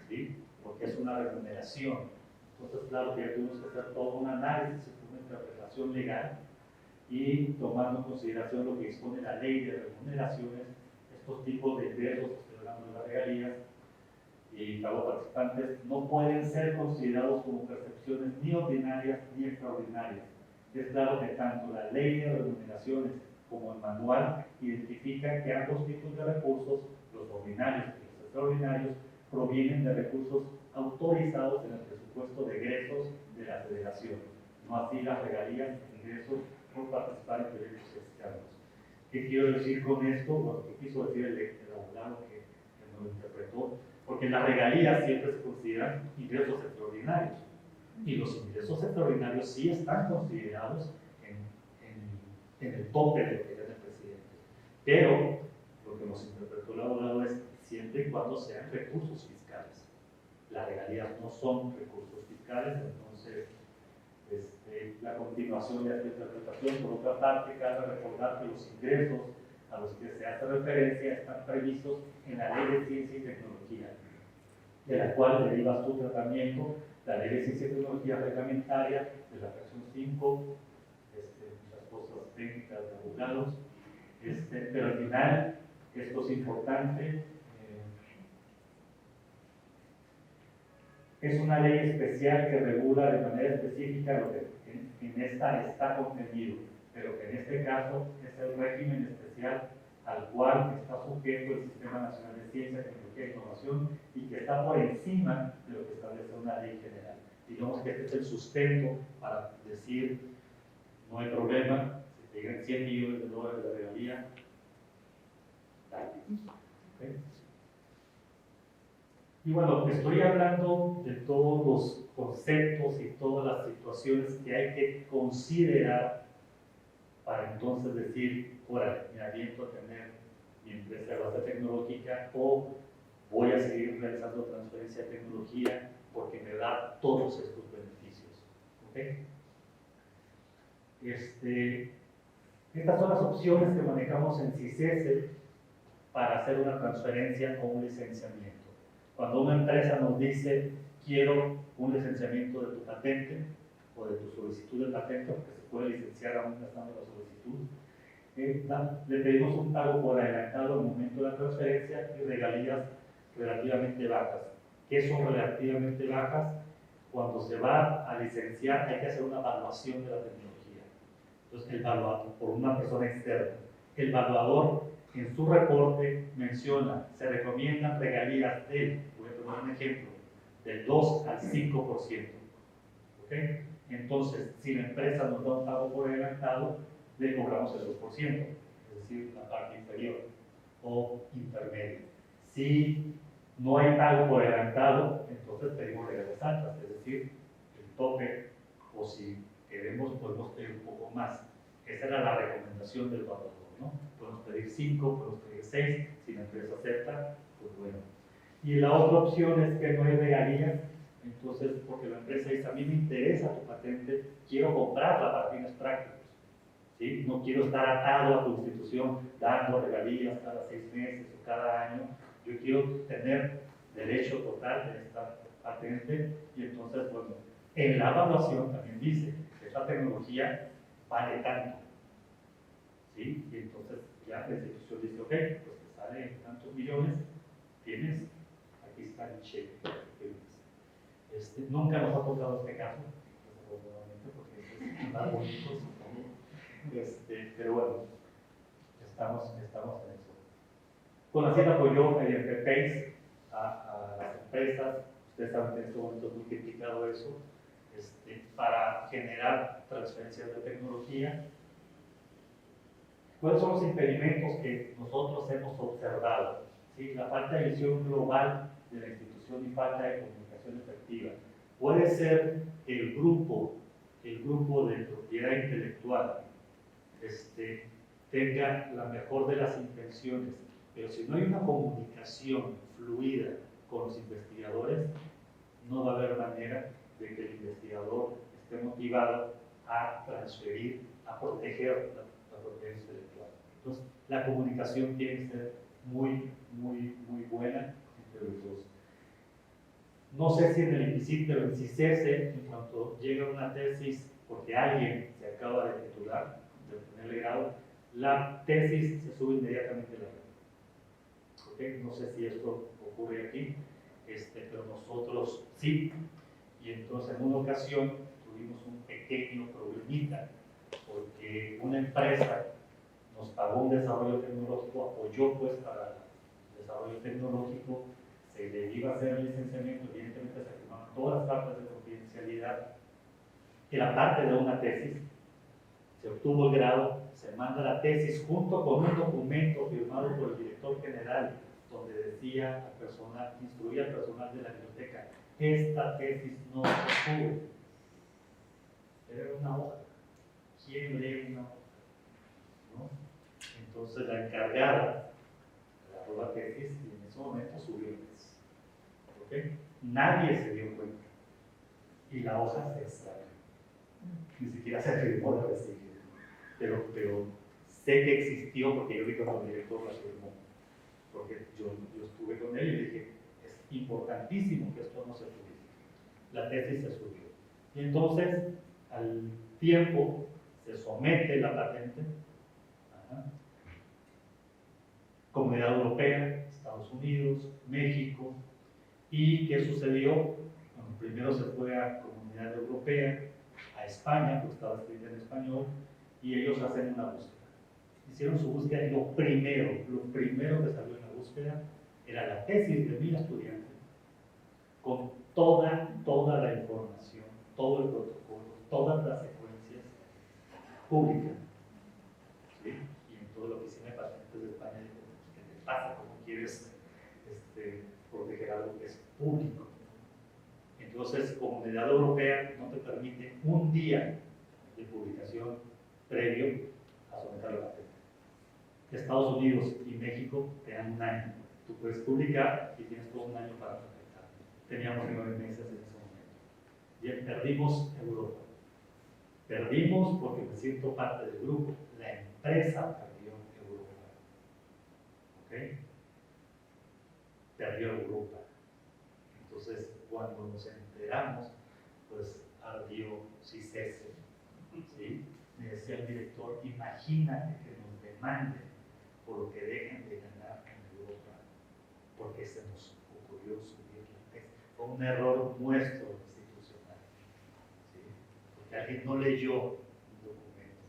¿sí? Porque es una remuneración. Entonces, claro que ya tuvimos que hacer todo un análisis, una interpretación legal, y tomando en consideración lo que dispone la ley de remuneraciones, estos tipos de ingresos, estoy hablando de las regalías y pago participantes, no pueden ser considerados como percepciones ni ordinarias ni extraordinarias. Es claro que tanto la ley de remuneraciones como el manual identifican que ambos tipos de recursos, los ordinarios y los extraordinarios, provienen de recursos autorizados en el presupuesto de egresos de la federación, no así las regalías e ingresos por participar en proyectos externos. ¿Qué quiero decir con esto? Bueno, ¿qué quiso decir el abogado que nos lo interpretó? Porque las regalías siempre se consideran ingresos extraordinarios, y los ingresos extraordinarios sí están considerados en el tope de lo que gana el presidente. Pero lo que nos interpretó el abogado es siempre y cuando sean recursos fiscales. Las regalías no son recursos fiscales, entonces la continuación de esta interpretación. Por otra parte, cabe recordar que los ingresos a los que se hace referencia están previstos en la Ley de Ciencia y Tecnología, de la cual deriva su tratamiento la Ley de Ciencia y Tecnología Reglamentaria de la fracción 5, muchas cosas técnicas de abogados, pero al final esto es importante. Es una ley especial que regula de manera específica lo que en esta está contenido, pero que en este caso es el régimen especial al cual está sujeto el Sistema Nacional de Ciencia, Tecnología e Innovación, y que está por encima de lo que establece una ley general. Digamos que este es el sustento para decir, no hay problema, si te llegan 100 millones de dólares de regalía, dale. ¿Okay? Y bueno, estoy hablando de todos los conceptos y todas las situaciones que hay que considerar para entonces decir, órale, me aviento a tener mi empresa de base tecnológica o voy a seguir realizando transferencia de tecnología porque me da todos estos beneficios. ¿Okay? Estas son las opciones que manejamos en CICESE para hacer una transferencia o un licenciamiento. Cuando una empresa nos dice, quiero un licenciamiento de tu patente o de tu solicitud de patente, porque se puede licenciar aún gastando la solicitud. Le pedimos un pago por adelantado al momento de la transferencia y regalías relativamente bajas. ¿Qué son relativamente bajas? Cuando se va a licenciar hay que hacer una evaluación de la tecnología. Entonces, el evaluador, por una persona externa, el evaluador en su reporte menciona, se recomiendan regalías del, voy a poner un ejemplo, del 2 al 5%. ¿Ok? Entonces, si la empresa nos da un pago por adelantado, le cobramos el 2%, es decir, la parte inferior o intermedia. Si no hay pago por adelantado, entonces pedimos regalías altas, es decir, el tope, o si queremos, podemos pedir un poco más. Esa era la recomendación del evaluador, ¿no? Podemos pedir 5, podemos pedir 6, si la empresa acepta, pues bueno. Y la otra opción es que no hay regalías, entonces, porque la empresa dice, a mí me interesa tu patente, quiero comprarla para fines prácticos, ¿sí? No quiero estar atado a tu institución dando regalías cada 6 meses o cada año, yo quiero tener derecho total de esta patente, y entonces, bueno, en la evaluación también dice que esta tecnología vale tanto, ¿sí? Y entonces ya la institución dice, ok, pues te sale en tantos millones, tienes, aquí está el cheque. Nunca nos ha tocado este caso, desafortunadamente, porque es más bonito, supongo. Pero bueno, estamos en eso. Conacit apoyó mediante PACE a las empresas. Ustedes saben que en este momento es muy criticado eso, para generar transferencias de tecnología. ¿Cuáles son los impedimentos que nosotros hemos observado? ¿Sí? La falta de visión global de la institución y falta de comunicación efectiva. Puede ser que el grupo de propiedad intelectual tenga la mejor de las intenciones, pero si no hay una comunicación fluida con los investigadores, no va a haber manera de que el investigador esté motivado a transferir, a proteger la propiedad intelectual. Entonces, la comunicación tiene que ser muy buena entre los dos. No sé si en el IPCIT, pero en CICESE, en cuanto llega una tesis, porque alguien se acaba de titular, de obtener el grado, la tesis se sube inmediatamente a la red. ¿Okay? No sé si esto ocurre aquí, pero nosotros sí. Y entonces en una ocasión tuvimos un pequeño problemita, porque una empresa nos pagó un desarrollo tecnológico, apoyó pues para el desarrollo tecnológico, se le iba a hacer el licenciamiento, evidentemente se firmaron todas las cartas de confidencialidad, que era parte de una tesis, se obtuvo el grado, se manda la tesis junto con un documento firmado por el director general, donde decía al personal, instruía al personal de la biblioteca, esta tesis no se cubre. Era una hoja. ¿Quién lee una hoja? ¿No? Entonces la encargada agarró la tesis y en ese momento subió la tesis. ¿Okay? Nadie se dio cuenta. Y la hoja se extrañó. Ni siquiera se firmó la tesis. Pero sé que existió porque yo vi cuando el director la firmó. Porque yo estuve con él y le dije, es importantísimo que esto no se publique. La tesis se subió. Y entonces, al tiempo, se somete la patente. Comunidad Europea, Estados Unidos, México. ¿Y qué sucedió? Bueno, primero se fue a Comunidad Europea, a España, porque estaba escrita en español, y ellos hacen una búsqueda. Hicieron su búsqueda y lo primero que salió en la búsqueda era la tesis de 1000 estudiantes, con toda la información, todo el protocolo, todas las secuencias públicas. ¿Sí? Y en todo lo que hicieron de patentes de España, dijo, ¿qué te pasa? ¿Cómo quieres proteger algo que es público? Entonces, Comunidad Europea no te permite un día de publicación previo a someter la patente. Estados Unidos y México te dan un año. Tú puedes publicar y tienes todo un año para patentar. Teníamos 9 meses en ese momento. Bien, perdimos Europa. Perdimos porque me siento parte del grupo. La empresa perdió Europa. ¿Ok? Perdió Europa. Entonces, cuando nos esperamos, pues ardió CICESE, ¿sí? Me decía el director, imagínate que nos demanden por lo que dejen de ganar en Europa, porque se nos ocurrió subir la tesis. Fue un error nuestro institucional, ¿sí? Porque alguien no leyó un documento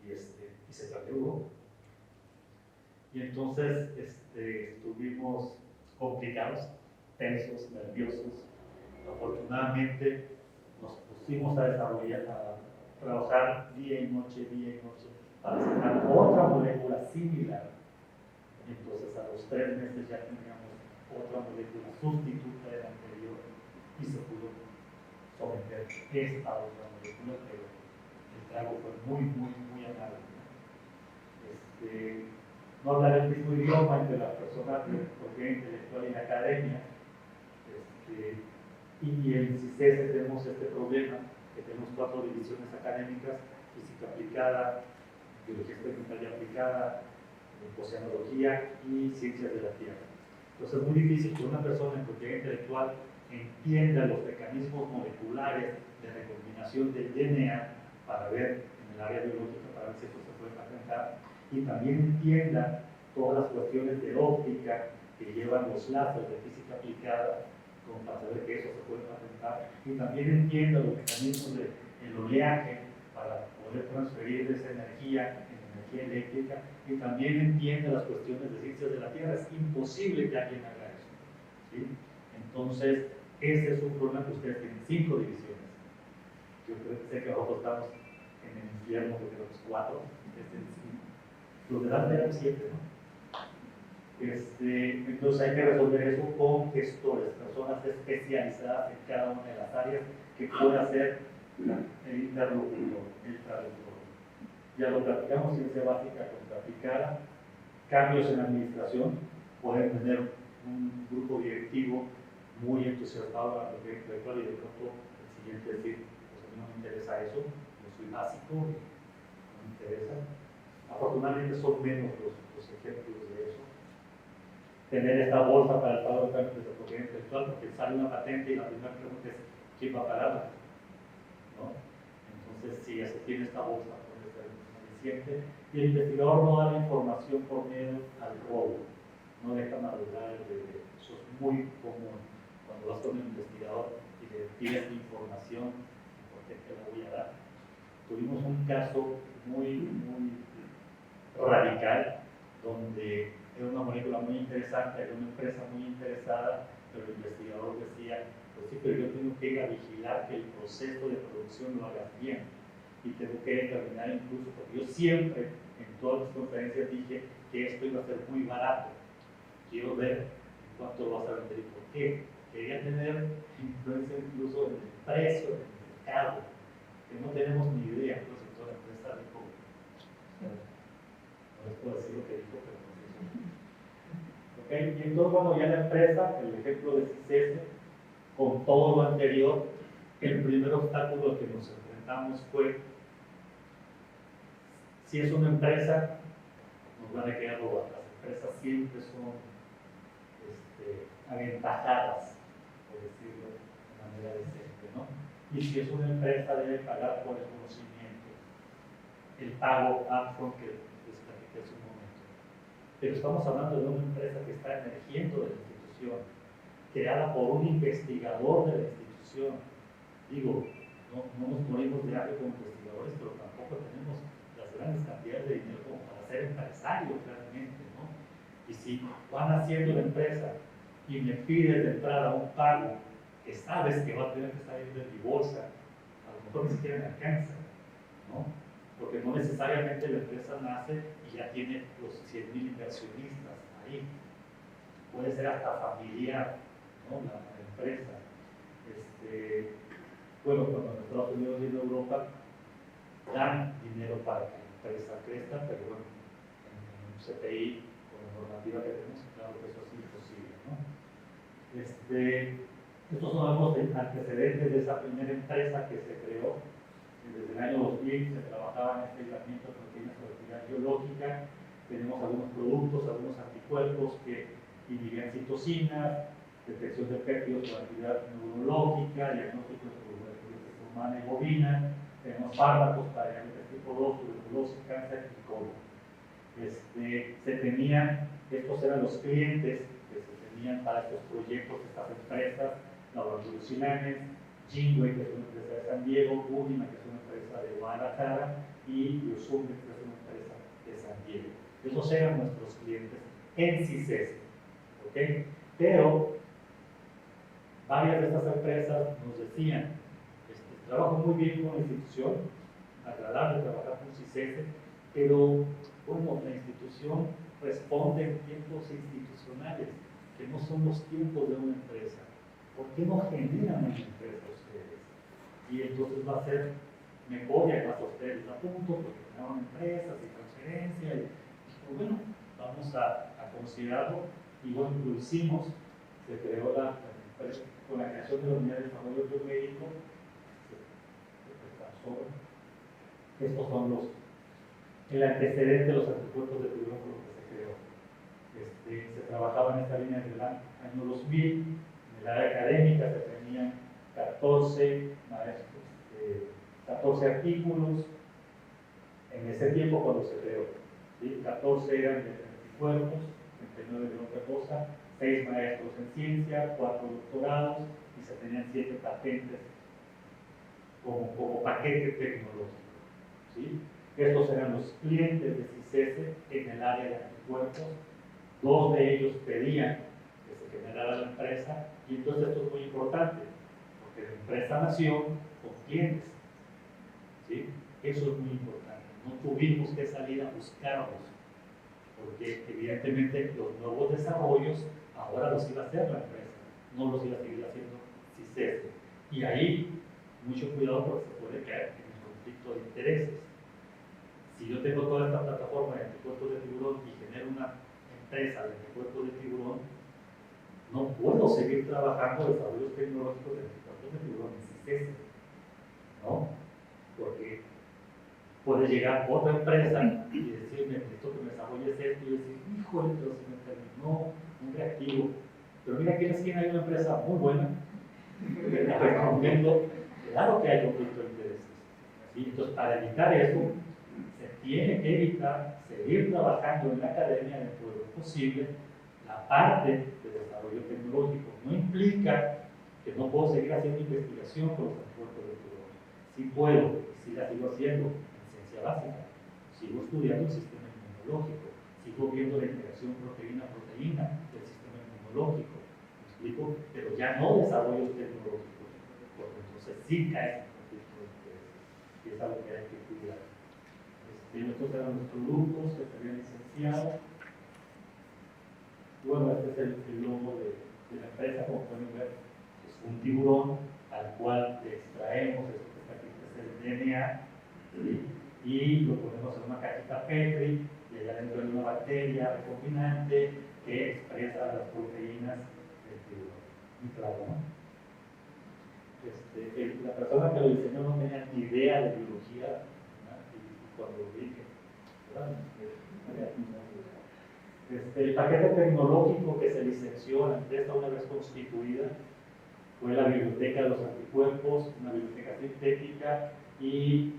y se salió Europa. Y entonces estuvimos complicados, tensos, nerviosos. Afortunadamente nos pusimos a desarrollar, a trabajar día y noche, para sacar otra molécula similar. Entonces a los 3 meses ya teníamos otra molécula sustituta de la anterior y se pudo someter esta otra molécula, pero el trago fue muy amargo. No hablar el mismo idioma entre las personas de propiedad intelectual y la academia. Y en CICESE tenemos este problema, que tenemos 4 divisiones académicas: física aplicada, biología experimental y aplicada, oceanología y ciencias de la tierra. Entonces es muy difícil que una persona en propiedad intelectual entienda los mecanismos moleculares de recombinación del DNA para ver en el área biológica, para ver si eso se puede patentar, y también entienda todas las cuestiones de óptica que llevan los lazos de física aplicada, como para saber que eso se puede patentar, y también entienda los mecanismos del oleaje para poder transferir esa energía en energía eléctrica, y también entienda las cuestiones de ciencias de la Tierra. Es imposible que alguien haga eso, ¿sí? Entonces, ese es un problema que ustedes tienen 5 divisiones. Yo creo que sé que nosotros estamos en el infierno, que tenemos 4, los de la eran 7, ¿no? Entonces hay que resolver eso con gestores, personas especializadas en cada una de las áreas, que pueda ser el interlocutor, el traductor. Ya lo platicamos, ciencia básica contra aplicada, cambios en la administración, pueden tener un grupo directivo muy entusiasmado a la propiedad intelectual y de pronto el siguiente decir, pues a mí no me interesa eso, yo soy básico, no me interesa. Afortunadamente son menos los ejemplos de eso. Tener esta bolsa para el pago de cambios de propiedad intelectual, porque sale una patente y la primera pregunta es ¿quién va a pagarla? ¿No? Entonces, si se tiene esta bolsa, puede ser suficiente. Y el investigador no da la información por miedo al robo, no deja madurar el bebé. Eso es muy común. Cuando vas con un investigador y le pides información, ¿por qué te la voy a dar? Tuvimos un caso muy radical, donde era una molécula muy interesante, era una empresa muy interesada, pero el investigador decía, pues sí, pero yo tengo que ir a vigilar que el proceso de producción lo hagas bien, y tengo que determinar incluso, porque yo siempre, en todas las conferencias, dije que esto iba a ser muy barato, quiero ver en cuánto lo vas a vender y por qué. Quería tener influencia incluso en el precio del mercado, que no tenemos ni idea. Entonces toda la empresa dijo, no les puedo decir lo que dijo, pero no sé eso. ¿Okay? Y entonces, bueno, ya la empresa, el ejemplo de CICESE, con todo lo anterior, el primer obstáculo al que nos enfrentamos fue, si es una empresa, nos van a quedar robadas. Las empresas siempre son aventajadas, por decirlo de manera decente, ¿no? Y si es una empresa, debe pagar por el conocimiento, el pago upfront que les platiqué hace un momento. Pero estamos hablando de una empresa que está emergiendo de la institución, creada por un investigador de la institución. Digo, no nos morimos de hambre como investigadores, pero tampoco tenemos las grandes cantidades de dinero como para ser empresarios realmente, ¿no? Y si van haciendo la empresa y me pides de entrada un pago que sabes que va a tener que salir de mi bolsa, a lo mejor ni siquiera me alcanza, ¿no? Porque no necesariamente la empresa nace y ya tiene los 100,000 inversionistas ahí. Puede ser hasta familiar, ¿no? La empresa. Bueno, cuando en Estados Unidos y en Europa dan dinero para que la empresa crezca, pero bueno, en un CPI, con la normativa que tenemos, claro que eso es imposible, ¿no? Estos son algunos antecedentes de esa primera empresa que se creó. Desde el año 2000 se trabajaba en este aislamiento de proteínas por actividad biológica. Tenemos algunos productos, algunos anticuerpos que inhibían citocinas, detección de péptidos con actividad neurológica, diagnóstico de tuberculosis humana y bovina, tenemos fármacos para diabetes tipo 2, tuberculosis, cáncer y colon. Se tenían, estos eran los clientes que se tenían para estos proyectos, estas empresas, Laboratorios Silanes, Jingway, que es una empresa de San Diego, Budima, que es una empresa de Guadalajara, y Yosume, que es una empresa de San Diego. Esos eran nuestros clientes en CICES, ¿ok? Pero varias de estas empresas nos decían, trabajo muy bien con la institución, agradable trabajar con CICES, pero bueno, la institución responde en tiempos institucionales, que no son los tiempos de una empresa. ¿Por qué no generan una empresa ustedes? Y entonces va a ser mejor, y además a ustedes a punto, porque generaron empresas y transferencia, y pues bueno, vamos a considerarlo, y bueno, lo hicimos, se creó con la creación de la unidad de desarrollo biomédico, estos son el antecedente de los anticuerpos de tiburón con los que se creó. Se trabajaba en esta línea desde el año 2000, en el área académica se tenían 14 artículos en ese tiempo cuando se creó. ¿Sí? 14 eran de anticuerpos, 39 de otra cosa, 6 maestros en ciencia, 4 doctorados y se tenían 7 patentes como paquete tecnológico. ¿Sí? Estos eran los clientes de CICESE en el área de anticuerpos. 2 de ellos pedían que se generara la empresa, y entonces esto es muy importante, porque la empresa nació con clientes. ¿Sí? Eso es muy importante. No tuvimos que salir a buscarlos, porque evidentemente los nuevos desarrollos ahora los iba a hacer la empresa, no los iba a seguir haciendo CICESE. Y ahí, mucho cuidado porque se puede caer en el conflicto de intereses. Si yo tengo toda esta plataforma de anticuerpos de tiburón y genero una empresa de anticuerpos de tiburón, no puedo seguir trabajando desarrollos tecnológicos de anticuerpos de tiburón en CICESE, ¿no? Porque puede llegar otra empresa y decirme, esto que me desarrolle es esto, y yo decir, híjole, pero se me terminó un reactivo. Pero mira, ¿quién hay una empresa muy buena? La recomiendo. Claro que hay conflicto de intereses. ¿Sí? Entonces, para evitar eso, se tiene que evitar seguir trabajando en la academia dentro de lo posible. La parte de desarrollo tecnológico no implica que no puedo seguir haciendo investigación con los anticuerpos de tiburón. Sí puedo, y sí la sigo haciendo en ciencia básica. Sigo estudiando el sistema inmunológico, sigo viendo la interacción proteína-proteína del sistema inmunológico. ¿Me explico? Pero ya no desarrollos tecnológicos, porque entonces sí cae en conflicto de intereses, y es algo que hay que cuidar. Estos eran los productos que se habían licenciado. Bueno, este es el logo de la empresa, como pueden ver, es un tiburón al cual le extraemos esto que está aquí, que es el DNA, ¿sí? Y lo ponemos en una cajita Petri, y allá dentro hay una bacteria recombinante que expresa las proteínas del tiburón. Y claro, ¿no? La persona que lo diseñó no tenía ni idea de biología, ¿no? Y cuando lo dije, el paquete tecnológico que se licenció la empresa una vez constituida fue la biblioteca de los anticuerpos, una biblioteca sintética y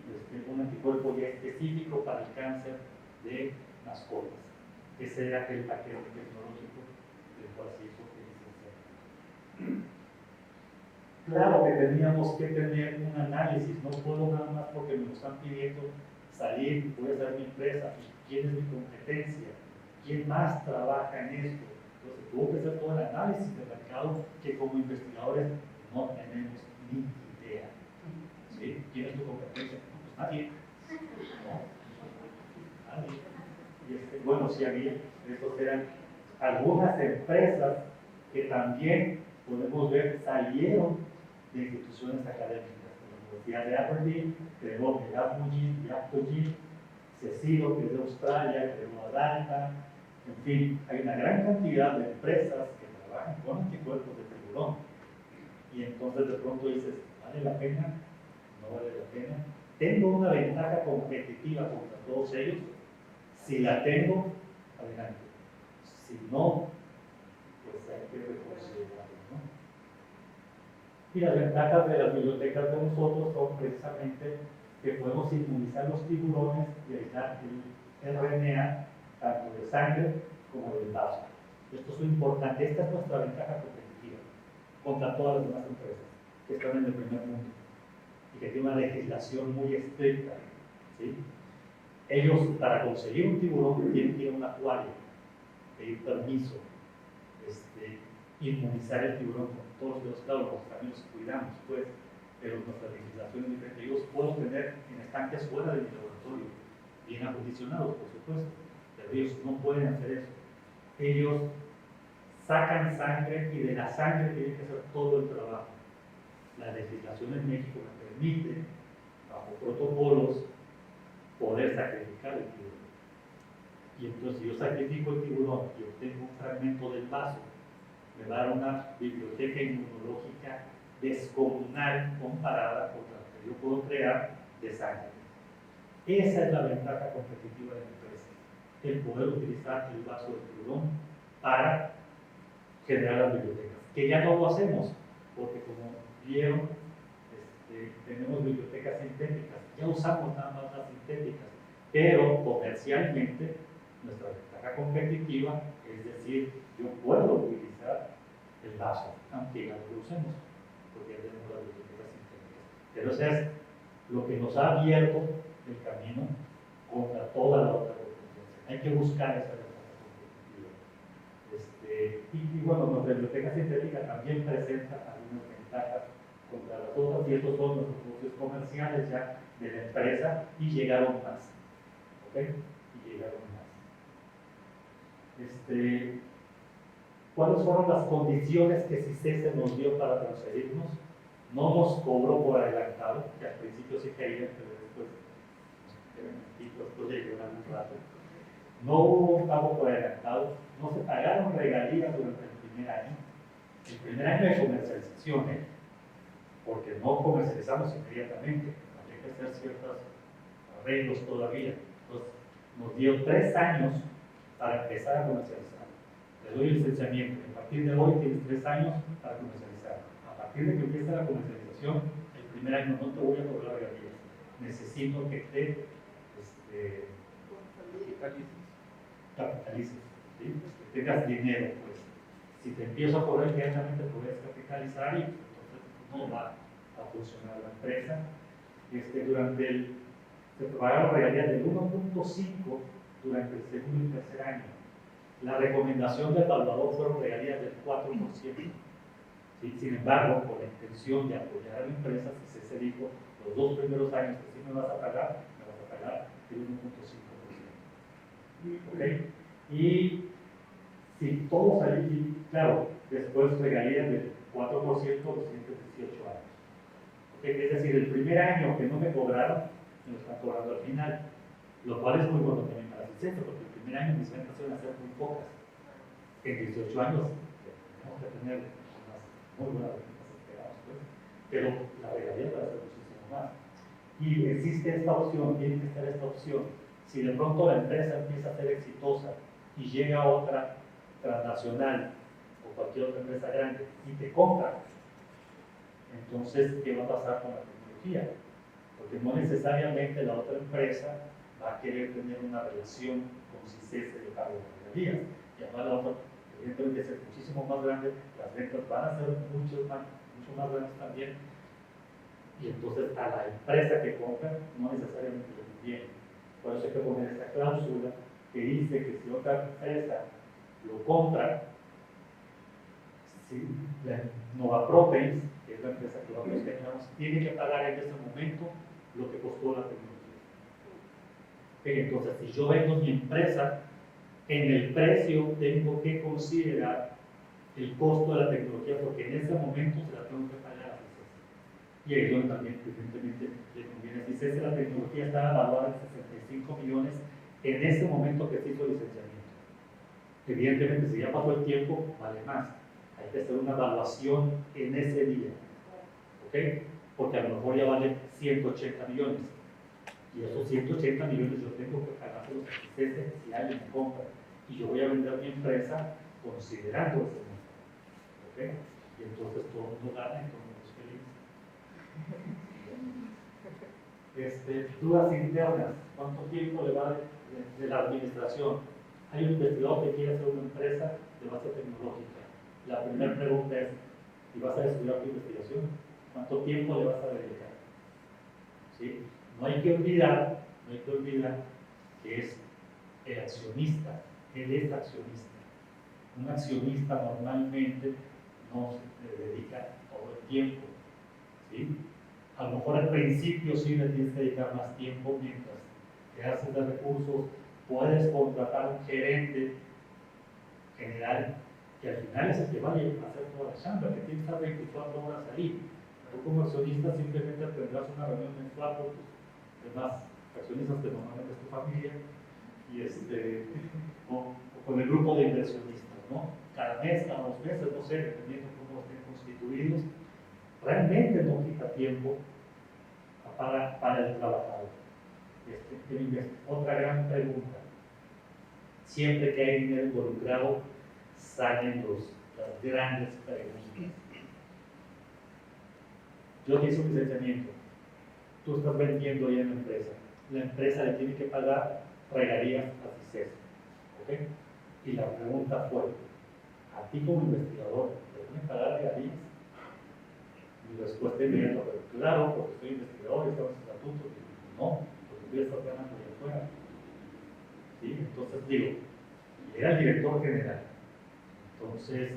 un anticuerpo ya específico para el cáncer de mascotas. Ese era el paquete tecnológico del cual se hizo licenciado. Claro que teníamos que tener un análisis, no puedo nada más porque me lo están pidiendo salir, voy a hacer mi empresa, quién es mi competencia, quién más trabaja en esto. Entonces tuvo que hacer todo el análisis del mercado que como investigadores no tenemos ni idea. ¿Sí? ¿Quién es tu competencia? Pues nadie. No, nadie. Y bueno, sí había, estos eran algunas empresas que también podemos ver salieron de instituciones académicas. La Universidad de Aberdeen creó el Apogee, Cecilo, que es de Australia, creó Adalta, en fin, hay una gran cantidad de empresas que trabajan con anticuerpos de tiburón. Y entonces de pronto dices, ¿vale la pena? ¿No vale la pena? ¿Tengo una ventaja competitiva contra todos ellos? Si la tengo, adelante. Si no, pues hay que reconsiderarlo. Y las ventajas de las bibliotecas de nosotros son precisamente que podemos inmunizar los tiburones y aislar el RNA tanto de sangre como del vaso. Esto es lo importante, esta es nuestra ventaja competitiva contra todas las demás empresas que están en el primer mundo y que tienen una legislación muy estricta, ¿sí? Ellos, para conseguir un tiburón, tienen que ir a un acuario, pedir permiso, inmunizar el tiburón con todos los claro, los también los cuidamos, pues, pero nuestra legislación es diferente. Ellos pueden tener en estanques fuera de mi laboratorio, bien acondicionados, por supuesto, pero ellos no pueden hacer eso. Ellos sacan sangre y de la sangre tienen que hacer todo el trabajo. La legislación en México me permite, bajo protocolos, poder sacrificar el tiburón. Y entonces, si yo sacrifico el tiburón y obtengo un fragmento del vaso, me va a dar una biblioteca inmunológica descomunal comparada con la que yo puedo crear de sangre. Esa es la ventaja competitiva de la empresa, el poder utilizar el vaso del tiburón para generar las bibliotecas, que ya no lo hacemos, porque como vieron, tenemos bibliotecas sintéticas, ya usamos nada más las sintéticas, pero comercialmente nuestra ventaja competitiva es decir, yo puedo utilizar el vaso, aunque ya no lo usemos, porque ya tenemos las bibliotecas sintéticas. Pero eso es lo que nos ha abierto el camino contra toda la otra competencia. Hay que buscar esa ventaja competitiva. Y bueno, nuestra biblioteca sintética también presenta algunas ventajas contra las otras, y estos son los negocios comerciales ya de la empresa, y llegaron más. ¿Ok? Y llegaron más. ¿Cuáles fueron las condiciones que CICESE nos dio para transferirnos? No nos cobró por adelantado, que al principio sí querían, pero después llegó algún rato. No hubo un pago por adelantado, no se pagaron regalías durante el primer año. El primer año de comercialización, porque no comercializamos inmediatamente, había que hacer ciertos arreglos todavía. Entonces, nos dio 3 años para empezar a comercializar. Te doy el licenciamiento. A partir de hoy tienes 3 años para comercializar. A partir de que empiece la comercialización, el primer año no te voy a cobrar regalías. Necesito que te capitalices, ¿sí? Que tengas dinero, pues. Si te empiezo a cobrar inmediatamente, puedes capitalizar y entonces no va a funcionar la empresa. Se pagaron regalías del 1.5 durante el segundo y tercer año. La recomendación del evaluador fueron regalías del 4%. ¿Sí? Sin embargo, con la intención de apoyar a la empresa, se dijo, los 2 primeros años que sí me vas a pagar el 1.5%. ¿Okay? Y si todos ahí, claro, después regalías del 4% los siguientes 18 años. ¿Okay? Es decir, el primer año que no me cobraron, me lo están cobrando al final, lo cual es muy bueno también para CICESE, porque el primer año mis ventas iban a ser muy pocas. En 18 años tenemos que tener unas muy buenas ventas esperadas, pues, pero la regalía va a ser muchísimo más. Y existe esta opción, tiene que estar esta opción. Si de pronto la empresa empieza a ser exitosa y llega otra transnacional o cualquier otra empresa grande y te compra, entonces, ¿qué va a pasar con la tecnología? Porque no necesariamente la otra empresa va a querer tener una relación con CICESE de pago de regalías. Y además la otra, evidentemente, es muchísimo más grande, las ventas van a ser mucho más grandes también. Y entonces a la empresa que compra no necesariamente le conviene. Por eso hay que poner esta cláusula que dice que si otra empresa lo compra, si la Novaproteins, que es la empresa que nosotros teníamos, tiene que pagar en ese momento lo que costó la tecnología. Entonces, si yo vendo mi empresa, en el precio tengo que considerar el costo de la tecnología, porque en ese momento se la tengo que pagar a CICESE. Y ahí es donde también, evidentemente, le conviene a CICESE. La tecnología está evaluada en 65 millones en ese momento que se hizo el licenciamiento. Evidentemente, si ya pasó el tiempo, vale más. Hay que hacer una evaluación en ese día, ¿ok? Porque a lo mejor ya vale 180 millones. Y esos 180 millones yo tengo que pagárselos a CICESE si alguien me compra. Y yo voy a vender mi empresa considerando ese monto, ¿ok? Y entonces todo el mundo gana y todo el mundo es feliz. Dudas internas, ¿cuánto tiempo le va de la administración? Hay un investigador que quiere hacer una empresa de base tecnológica. La primera pregunta es, ¿y vas a desarrollar tu investigación? ¿Cuánto tiempo le vas a dedicar? ¿Sí? No hay que olvidar que es el accionista, él es accionista. Un accionista normalmente no se dedica todo el tiempo, ¿sí? A lo mejor al principio sí le tienes que dedicar más tiempo mientras te haces de recursos, puedes contratar un gerente general que al final es el que va a hacer toda la chamba, que tiene que estar 24 horas ahí. Tú como accionista simplemente tendrás una reunión mensual con tus demás accionistas, que normalmente es tu familia, y o con el grupo de inversionistas, ¿no? Cada mes, cada 2 meses, no sé, dependiendo de cómo estén constituidos, realmente no quita tiempo para el trabajador. Otra gran pregunta, siempre que hay dinero involucrado, salen las grandes preguntas. Yo te hice un licenciamiento, tú estás vendiendo ya en la empresa le tiene que pagar regalías a CICES, ¿ok? Y la pregunta fue, ¿a ti como investigador te tienen que pagar regalías? Mi respuesta inmediata fue, claro, porque soy investigador y estamos en estatutos. Y no, porque tú ya estás ganando de afuera. ¿Sí? Entonces digo, y era el director general. Entonces,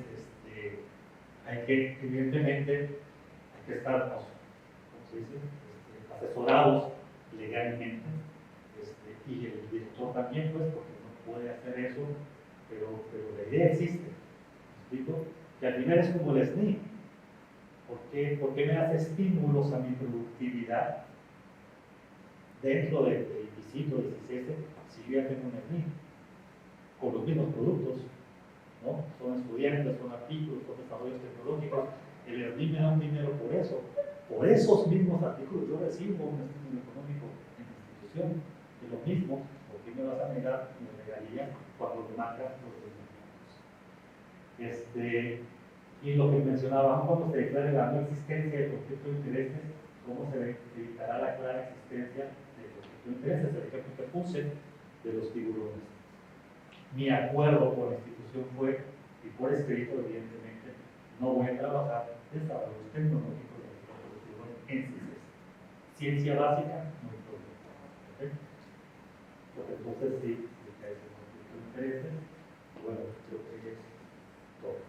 hay que, evidentemente, hay que estar, ¿cómo se dice? Asesorados legalmente. Y el director también, pues, porque no puede hacer eso, pero la idea existe. ¿Me explico? Que al final es como el SNI. ¿Por qué me hace estímulos a mi productividad dentro del ICIT o del CICES si yo ya tengo un SNI? Con los mismos productos, ¿no? Son estudiantes, son artículos, son desarrollos tecnológicos. El SNI me da un dinero por eso. Por esos mismos artículos yo recibo un estímulo económico en la institución. De lo mismo, ¿por qué me vas a negar mi regalía cuando me marcas los documentos? Y lo que mencionábamos, cuando se declare la no existencia de conflicto de intereses, ¿cómo se evitará la clara existencia de conflicto de intereses? El ejemplo que puse de los tiburones. Mi acuerdo con la institución fue, y por escrito, evidentemente, no voy a trabajar desarrollos tecnológicos de los tiburones en CICES. Ciencia básica, no hay problema. ¿Okay? Pues entonces sí, es el conflicto de intereses. Bueno, creo que es todo.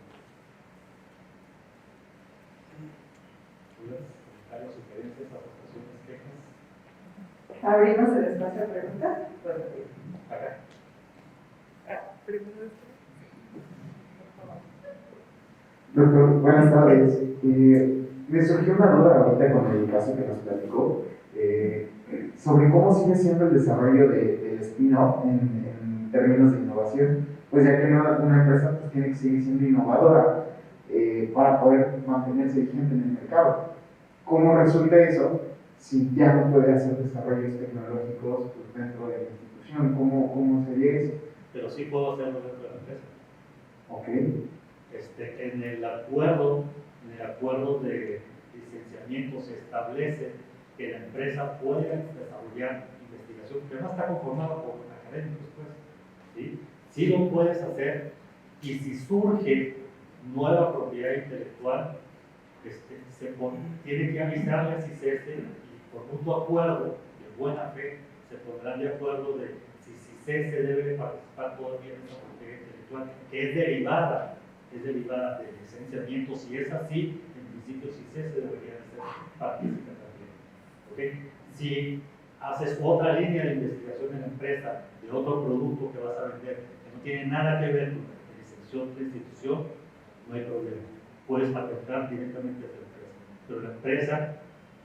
¿Dudas, comentarios, sugerencias, aportaciones, quejas?
Abrimos el espacio a preguntas.
Acá.
Doctor, buenas tardes. Me surgió una duda ahorita con el caso que nos platicó sobre cómo sigue siendo el desarrollo del spin-off en términos de innovación, pues ya que una empresa pues, tiene que seguir siendo innovadora para poder mantenerse vigente en el mercado. ¿Cómo resulta eso si ya no puede hacer desarrollos tecnológicos pues, dentro de la institución? ¿Cómo sería eso?
Pero sí puedo hacerlo dentro de la empresa.
Ok.
En el acuerdo de licenciamiento se establece que la empresa puede desarrollar investigación, que no está conformada por académicos, pues, ¿sí? Sí lo puedes hacer, y si surge nueva propiedad intelectual, tiene que avisarle a CICES y por mutuo acuerdo, de buena fe, se pondrán de acuerdo de si CICES debe participar todavía en esa propiedad intelectual, que es derivada del licenciamiento. Si es así, en principio CICES debería ser partícipe también. ¿Okay? Si haces otra línea de investigación en la empresa de otro producto que vas a vender que no tiene nada que ver con la licenciación de la institución, no hay problema. Puedes patentar directamente a la empresa. Pero la empresa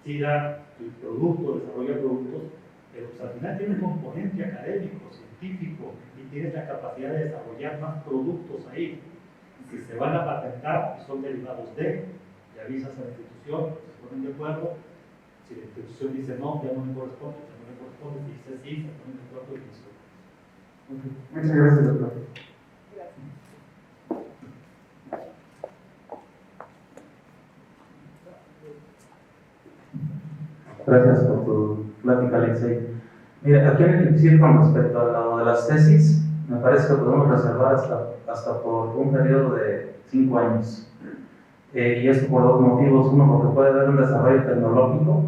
sí da el producto, desarrolla productos, pero pues, al final tiene un componente académico, científico, y tienes la capacidad de desarrollar más productos ahí. Si se van a patentar y son derivados de, le avisas a la institución, se ponen de acuerdo. Si la institución dice no, ya no me corresponde, si dice sí, se ponen de acuerdo y listo.
Muchas gracias, doctor.
Gracias.
Gracias por tu plática, Alexei. Mira, aquí hay que decir con respecto a lo de las tesis, me parece que podemos reservar hasta por un periodo de 5 años. Y esto por dos motivos. Uno, porque puede haber un desarrollo tecnológico,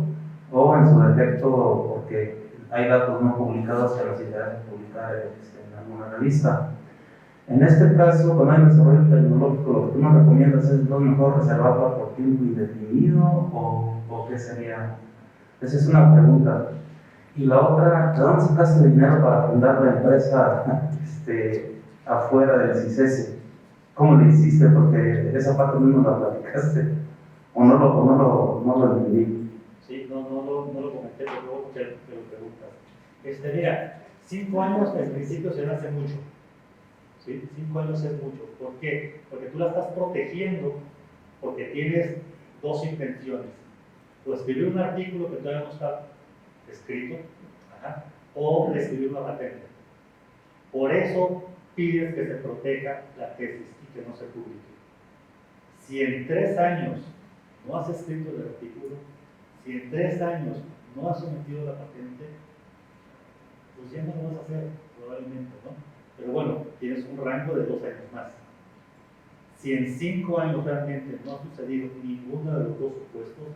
o en su defecto, porque hay datos no publicados que nos interesa publicar en alguna revista. En este caso, cuando hay desarrollo tecnológico, lo que tú nos recomiendas es ¿no mejor reservarlo por tiempo indefinido o qué sería? Esa es una pregunta. Y la otra, ¿de dónde sacaste el dinero para fundar la empresa afuera del CICESE? ¿Cómo lo hiciste? Porque esa parte no nos la platicaste. O no lo entendí.
Sí, no lo comenté, pero luego te lo preguntas. Mira, 5 años en principio se me hace mucho. ¿Sí? 5 años es mucho. ¿Por qué? Porque tú la estás protegiendo porque tienes dos intenciones. O escribir un artículo que todavía no está escrito, o escribir una patente. Por eso pides que se proteja la tesis y que no se publique. Si en 3 años no has escrito el artículo, si en 3 años no has sometido la patente, pues ya no lo vas a hacer, probablemente, ¿no? Pero bueno, tienes un rango de 2 años más. Si en 5 años realmente no ha sucedido ninguno de los dos supuestos,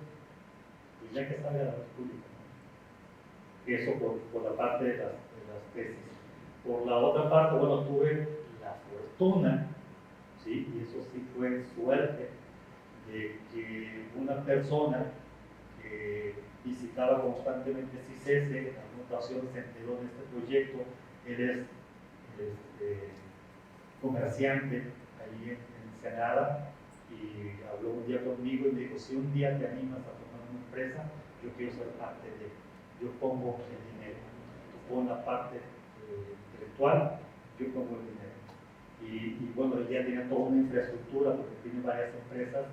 pues ya que sale a la luz pública, ¿no? Eso por la parte de las tesis. Por la otra parte, bueno, tuve la fortuna, ¿sí? Y eso sí fue suerte, de que una persona que visitaba constantemente CICESE, en alguna ocasión se enteró de este proyecto, él es comerciante allí en Ensenada, y habló un día conmigo y me dijo, si un día te animas a tomar una empresa, yo quiero ser parte de, yo pongo el dinero, tú pon la parte intelectual, yo pongo el dinero. Y bueno, él ya tiene toda una infraestructura porque tiene varias empresas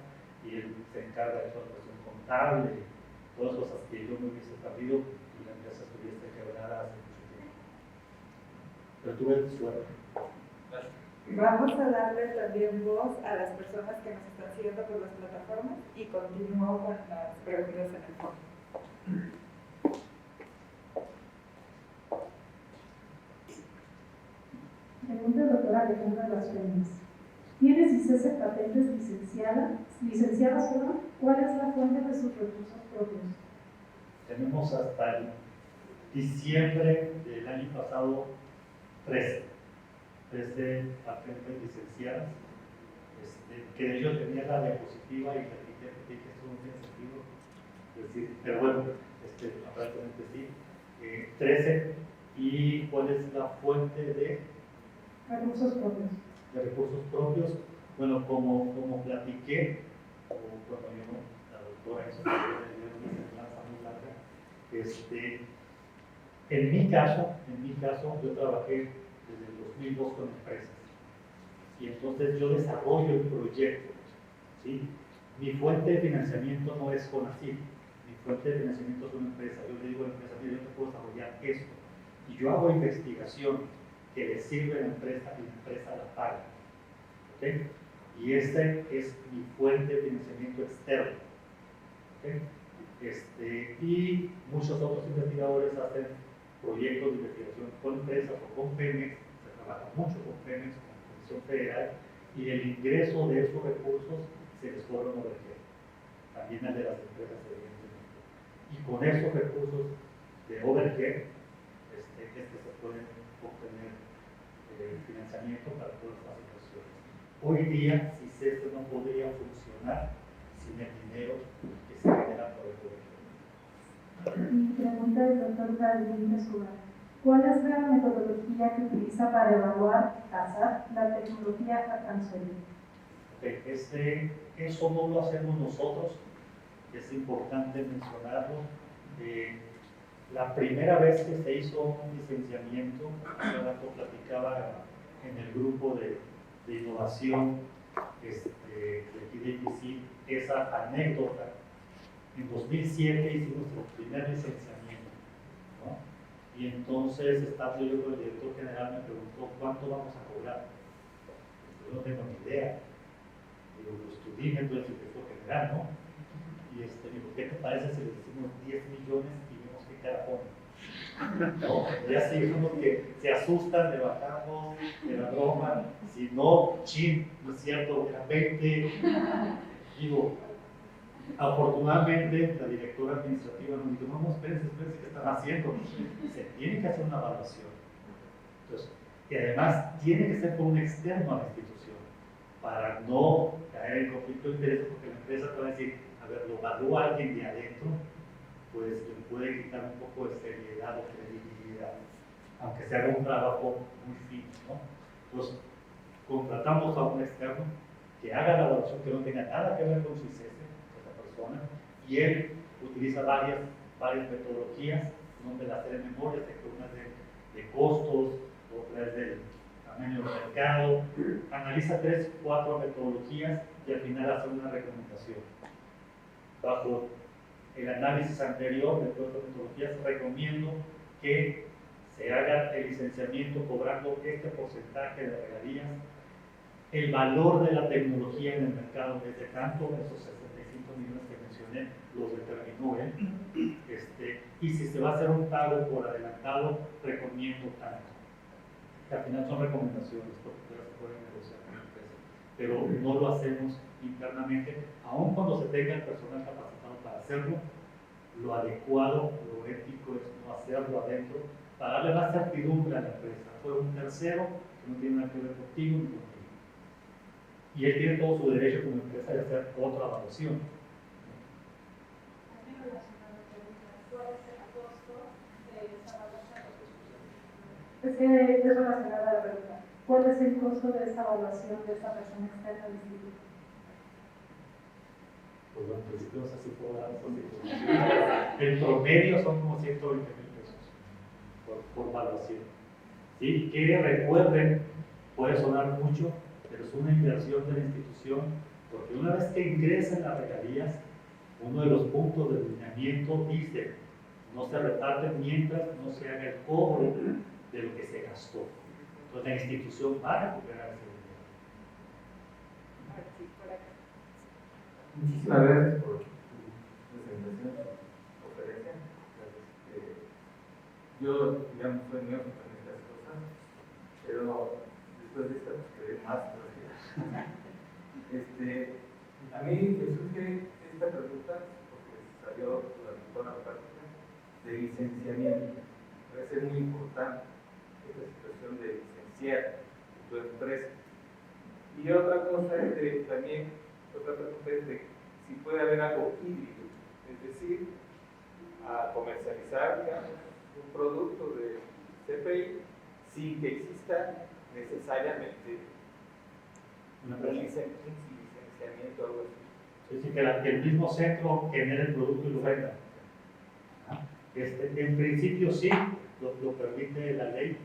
y él se encarga de toda la cuestión contable, todas las cosas que yo me hubiese sabido y la empresa estuviese quebrada hace mucho tiempo. Pero tuve suerte.
Vamos a darle también voz a las personas que nos están siguiendo por las plataformas y continúo con las preguntas en el foro.
Pregunta doctora Alejandra Las Peñas. ¿Tiene CICESE patentes licenciadas? ¿Cuál es la fuente de sus recursos propios?
Tenemos hasta el diciembre del año pasado 13 patentes licenciadas, que de ellos tenía la diapositiva y la que eso no tiene sentido, es decir, pero bueno, aparentemente sí, 13. ¿Y cuál es la fuente de
Recursos propios.
De recursos propios? Bueno, como platiqué, o cuando yo, la doctora hizo una semblanza muy larga, en mi caso, yo trabajé desde el 2002 con empresas, y entonces yo desarrollo el proyecto, ¿sí? Mi fuente de financiamiento no es CONACYT, mi fuente de financiamiento es una empresa. Yo le digo a la empresa, mira, yo te puedo desarrollar esto, y yo hago investigación que le sirve a la empresa y la empresa la paga, ¿okay? Y este es mi fuente de financiamiento externo, ¿okay? Y muchos otros investigadores hacen proyectos de investigación con empresas o con Pemex, se trabaja mucho con Pemex, con la Comisión Federal, y el ingreso de esos recursos se les cobra un overhead, también al de las empresas, evidentemente. Y con esos recursos de overhead, se pueden obtener financiamiento para todas las situaciones. Hoy día, CICESE no podría funcionar sin el dinero que se genera por el overhead.
Mi pregunta del doctor Vladimir Escobar. ¿Cuál es la metodología que utiliza para evaluar, tasar la tecnología a transferir?
Eso no lo hacemos nosotros, es importante mencionarlo. La primera vez que se hizo un licenciamiento, hace rato platicaba en el grupo de innovación de aquí de IPC, esa anécdota. En 2007 hicimos el primer licenciamiento, ¿no? Y entonces, estando yo con el director general, me preguntó, ¿cuánto vamos a cobrar? Yo no tengo ni idea. Digo, pues tú dime, tú eres el director general, ¿no? Y me dijo, ¿qué te parece si le decimos 10 millones evaluaciones y vemos qué cara ponen. ¿No? Ya si vemos que se asustan, le bajamos de la broma. Si no, chin, no es cierto, realmente, digo, afortunadamente la directora administrativa nos dijo, no, espérense, ¿qué están haciendo? Se tiene que hacer una evaluación. Entonces, y además tiene que ser por un externo a la institución, para no caer en conflicto de intereses, porque la empresa te va a decir, a ver, lo evalúa alguien de adentro, pues le puede quitar un poco de seriedad o credibilidad, aunque se haga un trabajo muy fino, ¿no? Entonces, contratamos a un externo que haga la evaluación, que no tenga nada que ver con su ICESE, esa persona, y él utiliza varias metodologías, no me las sé de memoria, sé que una es de costos, otra es del tamaño del mercado, analiza 3 o 4 metodologías y al final hace una recomendación. Bajo el análisis anterior de todas estas metodologías, recomiendo que se haga el licenciamiento cobrando este porcentaje de regalías. El valor de la tecnología en el mercado es de tanto, esos 65 millones que mencioné, los determinó él. Y si se va a hacer un pago por adelantado, recomiendo tanto. Que al final son recomendaciones, porque ya se pueden negociar con la empresa. Pero no lo hacemos internamente, aun cuando se tenga el personal capacitado para hacerlo. Lo adecuado, lo ético es no hacerlo adentro, para darle más certidumbre a la empresa. Fue un tercero que no tiene nada que ver contigo ni contigo. Y él tiene todo su derecho como empresa de hacer otra evaluación.
Es que es relacionada a la pregunta. ¿Cuál es el costo de esa evaluación de esa persona externa al instituto?
Pues bueno, en principio no sé si puedo dar esas informaciones. El promedio son como 120,000 pesos por evaluación. ¿Sí? Que recuerden, puede sonar mucho, pero es una inversión de la institución, porque una vez que ingresen las regalías, uno de los puntos de lineamiento dice, no se reparten mientras no se haga el cobro de lo que se gastó. Entonces la institución va a recuperar ese dinero.
Muchísimas gracias por tu presentación, tu conferencia. Yo, digamos, soy nuevo en estas cosas, pero después de esta, pues quedé más todavía. A mí me surge esta pregunta, porque salió durante toda la práctica, de licenciamiento. Me parece muy importante esta situación de licenciar tu empresa. Y otra cosa es otra pregunta es de si puede haber algo híbrido, es decir, a comercializar, digamos, un producto de CPI sin que exista necesariamente un licenciamiento o algo así.
Es decir, que el mismo centro genere el producto y lo venda. En principio sí, lo permite la ley.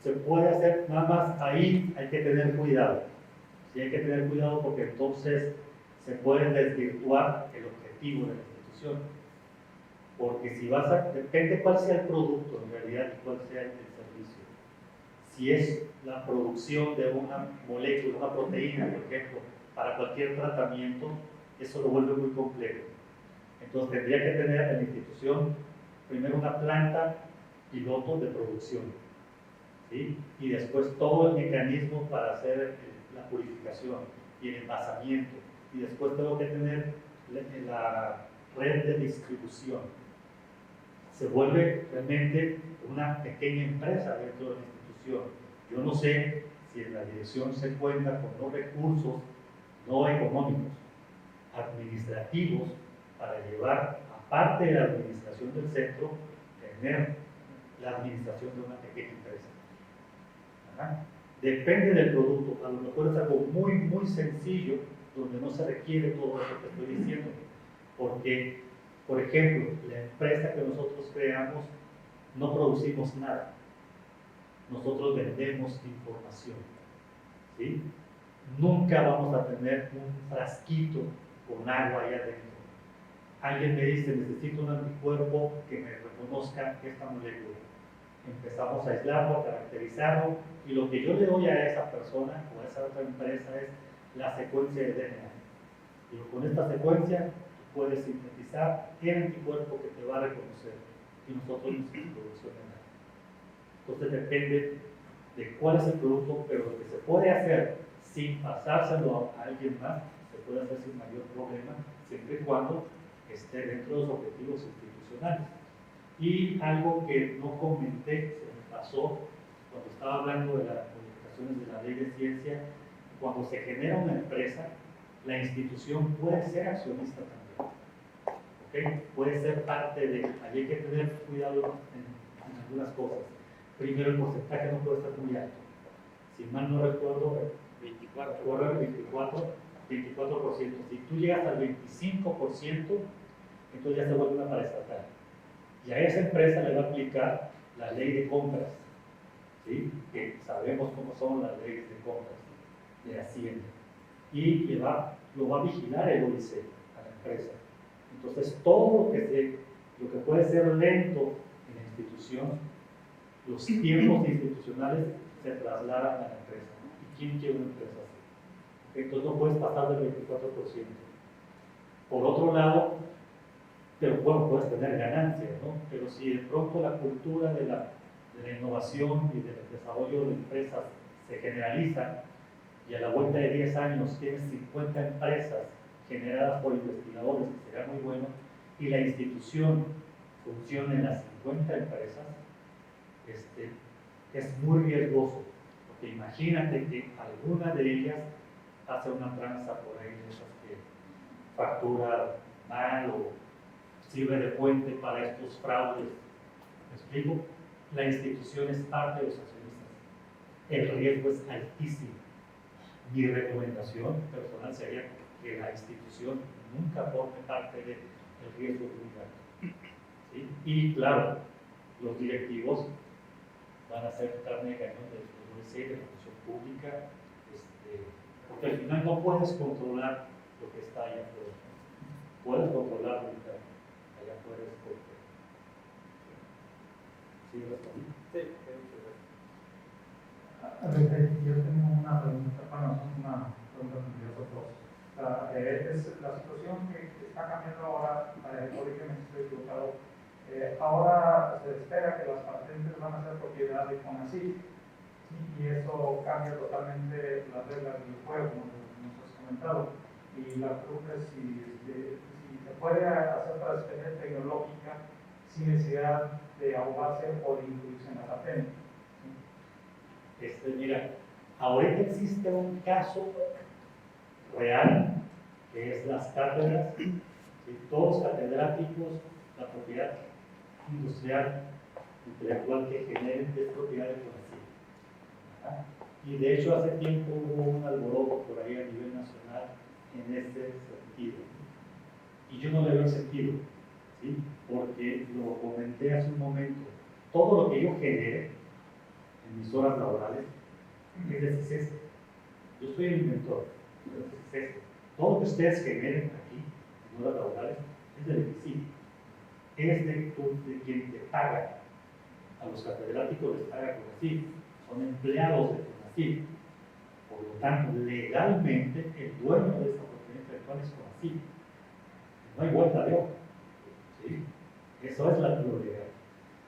Se puede hacer, nada más ahí hay que tener cuidado. Sí hay que tener cuidado porque entonces se puede desvirtuar el objetivo de la institución. Porque si depende cuál sea el producto en realidad y cuál sea el servicio. Si es la producción de una molécula, una proteína, por ejemplo, para cualquier tratamiento, eso lo vuelve muy complejo. Entonces tendría que tener en la institución primero una planta piloto de producción, ¿sí? Y después todo el mecanismo para hacer la purificación y el envasamiento. Y después tengo que tener la red de distribución. Se vuelve realmente una pequeña empresa dentro de la institución. Yo no sé si en la dirección se cuenta con los recursos no económicos, administrativos, para llevar, aparte de la administración del centro, tener la administración de una pequeña empresa. ¿Verdad? Depende del producto, a lo mejor es algo muy, muy sencillo, donde no se requiere todo eso que estoy diciendo, porque, por ejemplo, la empresa que nosotros creamos, no producimos nada, nosotros vendemos información, ¿sí? Nunca vamos a tener un frasquito con agua ahí adentro. Alguien me dice, necesito un anticuerpo que me reconozca esta molécula. Empezamos a aislarlo, a caracterizarlo, y lo que yo le doy a esa persona o a esa otra empresa es la secuencia de DNA. Digo, con esta secuencia puedes sintetizar, tiene anticuerpo que te va a reconocer y nosotros nos producción de nada. Entonces depende de cuál es el producto, pero lo que se puede hacer sin pasárselo a alguien más, se puede hacer sin mayor problema, siempre y cuando esté dentro de los objetivos institucionales. Y algo que no comenté, se me pasó cuando estaba hablando de las modificaciones de la ley de ciencia, cuando se genera una empresa, la institución puede ser accionista también. ¿Okay? Puede ser parte de, ahí hay que tener cuidado en algunas cosas. Primero, el porcentaje no puede ser muy alto. Si mal no recuerdo, 24%. Si tú llegas al 25%, entonces ya se vuelve una paraestatal. Y a esa empresa le va a aplicar la ley de compras, ¿sí? Que sabemos cómo son las leyes de compras de Hacienda. Y lo va a vigilar el OIC a la empresa. Entonces, todo lo que puede ser lento en la institución, los tiempos institucionales se trasladan a la empresa. ¿Y quién quiere una empresa así? Entonces no puedes pasar del 24%. Por otro lado, pero bueno, puedes tener ganancias, ¿no? Pero si de pronto la cultura de la innovación y del desarrollo de empresas se generaliza y a la vuelta de 10 años tienes 50 empresas generadas por investigadores, que será muy bueno, y la institución funciona en las 50 empresas, es muy riesgoso, porque imagínate que alguna de ellas hace una tranza por ahí de esas que factura mal o sirve de puente para estos fraudes. ¿Me explico? La institución es parte de los accionistas. El riesgo es altísimo. Mi recomendación personal sería que la institución nunca forme parte del riesgo de un gasto. ¿Sí? Y claro, los directivos van a ser carne de cañón del OIC, de la función pública, porque al final no puedes controlar lo que está allá afuera. Puedes controlar lo que está allá afuera. ¿Sí respondí?
Sí, muchas
gracias. Yo tengo una pregunta, bueno, es una pregunta para nosotros. La situación que está cambiando ahora, corrígeme si estoy equivocado, ahora se espera que las patentes van a ser propiedad de CONACYT y eso cambia totalmente las reglas del juego, como nos has comentado. Y la pregunta es si se puede hacer transferencia tecnológica sin necesidad de ahogarse o de incluirse en la patente.
Mira, ahorita existe un caso real, que es las cátedras, ¿sí? Todos los catedráticos, la propiedad industrial, intelectual que generen es propiedad de CONACYT. Y de hecho hace tiempo hubo un alboroto por ahí a nivel nacional en ese sentido. Y yo no le veo sentido, ¿sí? Porque lo comenté hace un momento, todo lo que yo genere en mis horas laborales es de CICES. Yo soy el inventor, pero es de CICES. Todo lo que ustedes generen aquí en horas laborales es del EPICID. Es de quien te paga. A los catedráticos les paga CONACYT, son empleados de CONACYT. Por lo tanto, legalmente el dueño de esa propiedad intelectual es CONACYT. No hay vuelta de hoja. ¿Sí? Eso es la prioridad.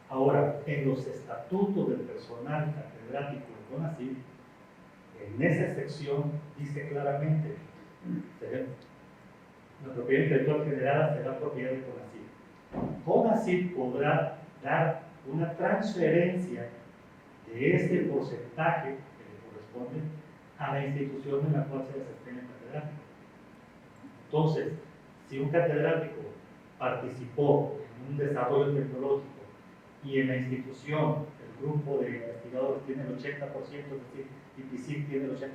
Ahora, en los estatutos del personal catedrático de CONACYT, en esa sección dice claramente la propiedad intelectual generada será propiedad de CONACYT. CONACYT podrá dar una transferencia de ese porcentaje que le corresponde a la institución en la cual se desempeña el catedrático. Entonces, si un catedrático participó en un desarrollo tecnológico y en la institución el grupo de investigadores tiene el 80%, es decir, IPICIT tiene el 80%,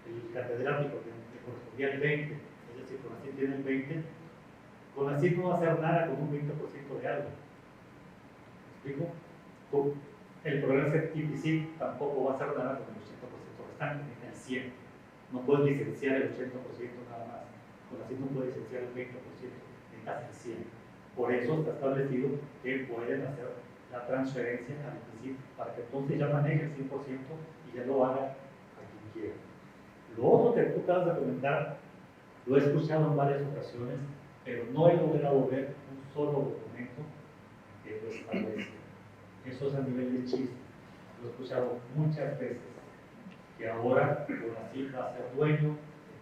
el catedrático le correspondía el 20%, es decir, CONACYT tiene el 20%, CONACYT no va a hacer nada con un 20% de algo. ¿Me explico? El problema es que IPICIT tampoco va a hacer nada con el 80% restante, ni el 100%. No puedes licenciar el 80% nada más. CONACYT no puede licenciar el 20%, necesitas el 100%. Por eso está establecido que pueden hacer la transferencia al IPICIT para que entonces ya maneje el 100% y ya lo haga a quien quiera. Lo otro que tú acabas de comentar, lo he escuchado en varias ocasiones, pero no he logrado ver un solo documento que lo establezca. Eso es a nivel de chiste. Lo he escuchado muchas veces, que ahora CONACYT va a ser dueño de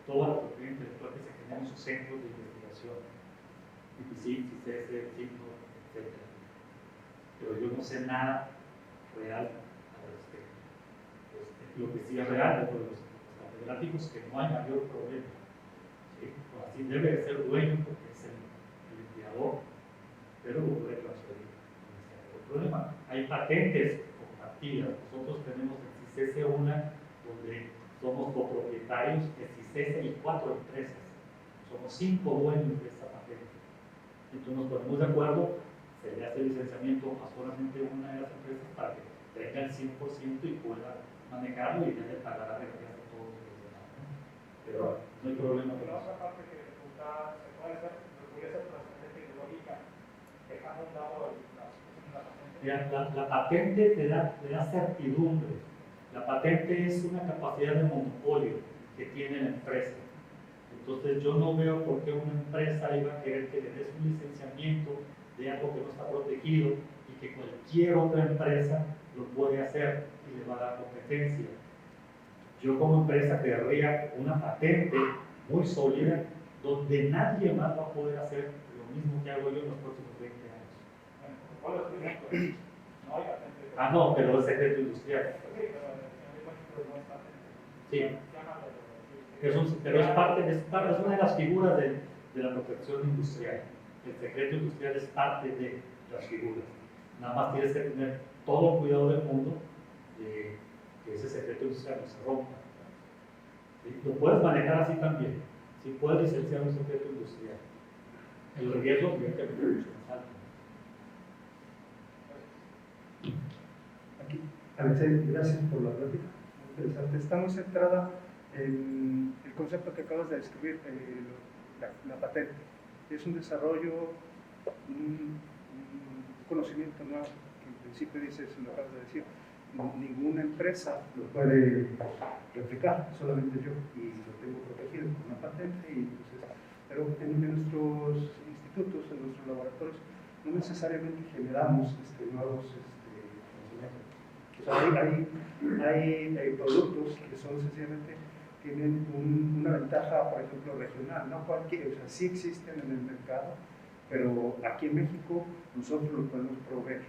toda la propiedad intelectual que se genera en sus centros de investigación, IPCIT, CICESE, CICNO, etc. Pero yo no sé nada real al respecto. Lo que sí es real dentro de los catedráticos es que no hay mayor problema. ¿Sí? CONACYT debe de ser dueño porque es el empleador, pero lo puede transferir. El problema, hay patentes compartidas. Nosotros tenemos en CICESE una donde somos copropietarios de CICESE y 4 empresas. Somos 5 dueños de esa patente. Entonces nos ponemos de acuerdo, se le hace licenciamiento a solamente una de las empresas para que tenga el 100% y pueda manejarlo y ya le pagará regalías a todos los demás. Pero no hay problema con
La
eso.
otra parte que se puede hacer transferencia tecnológica, dejando a un lado la patente.
Mira, la patente te da certidumbre. La patente es una capacidad de monopolio que tiene la empresa. Entonces yo no veo por qué una empresa iba a querer que le des un licenciamiento de algo que no está protegido y que cualquier otra empresa lo puede hacer y le va a dar competencia. Yo como empresa querría una patente muy sólida donde nadie más va a poder hacer lo mismo que hago yo en los próximos 20 años.
Bueno, por ejemplo, no hay patente.
Ah, no, pero es secreto industrial.
Sí, pero en México no es patente.
Sí. Pero es una de las figuras de la protección industrial. El secreto industrial es parte de las figuras. Nada más tienes que tener todo el cuidado del mundo de que ese secreto industrial no se rompa. ¿Sí? Lo puedes manejar así también. Sí, puedes licenciar un secreto industrial. El riesgo evidentemente es mucho más alto.
Aquí, Alexei, gracias por la plática, muy interesante. Está muy centrada en el concepto que acabas de describir, la patente. Es un desarrollo, un conocimiento nuevo, que en principio dices, lo acabas de decir, ninguna empresa lo puede replicar, solamente yo, y lo tengo protegido con una patente. Y entonces, pero en nuestros institutos, en nuestros laboratorios, no necesariamente generamos nuevos conocimientos. O sea, hay productos que son sencillamente, tienen una ventaja, por ejemplo, regional, ¿no? O sea, sí existen en el mercado, pero aquí en México nosotros lo podemos proveer.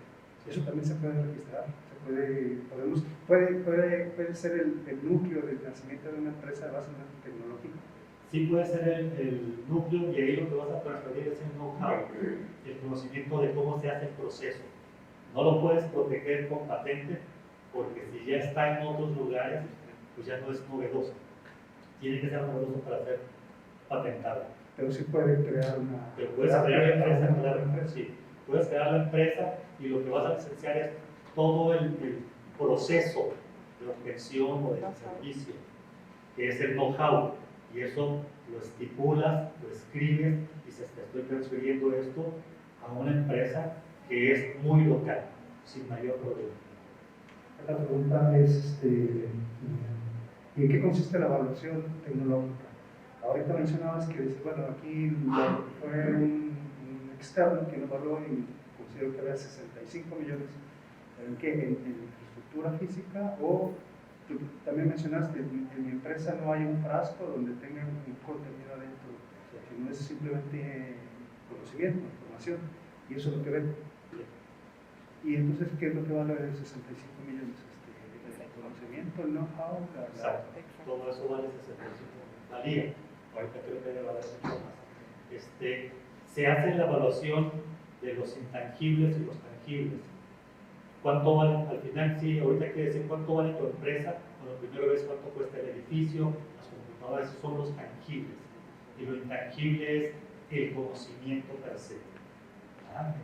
Eso también se puede registrar, puede ser el núcleo del nacimiento de una empresa de base tecnológica.
Sí puede ser el núcleo y ahí lo que vas a transferir es el know-how, el conocimiento de cómo se hace el proceso. No lo puedes proteger con patente porque si ya está en otros lugares, pues ya no es novedoso. Tiene que ser novedoso para ser patentable.
Pero sí puede crear una...
Pero puedes crear la empresa, claro, sí. Puedes crear la empresa y lo que vas a licenciar es todo el proceso de obtención o de servicio, que es el know-how. Y eso lo estipulas, lo escribes y dices, te estoy transfiriendo esto a una empresa que es muy local, sin mayor problema.
La pregunta es, ¿en qué consiste la evaluación tecnológica? Ahorita mencionabas que, bueno, aquí fue un externo que lo evaluó y considero que había 65 millones. ¿En qué? ¿En infraestructura física? O tú también mencionaste, en mi empresa no hay un frasco donde tenga un contenido adentro, sino es simplemente conocimiento, información, y eso es lo que ven. Y entonces, ¿qué es lo que vale de 65 millones? El conocimiento, el know-how,
Exacto. Todo eso vale 65. Valía. Ahorita creo que debe valer mucho más. Se hace la evaluación de los intangibles y los tangibles. ¿Cuánto vale? Al final, sí, ahorita hay que decir cuánto vale tu empresa. Bueno, primero ves cuánto cuesta el edificio, las computadoras, son los tangibles. Y lo intangible es el conocimiento per se.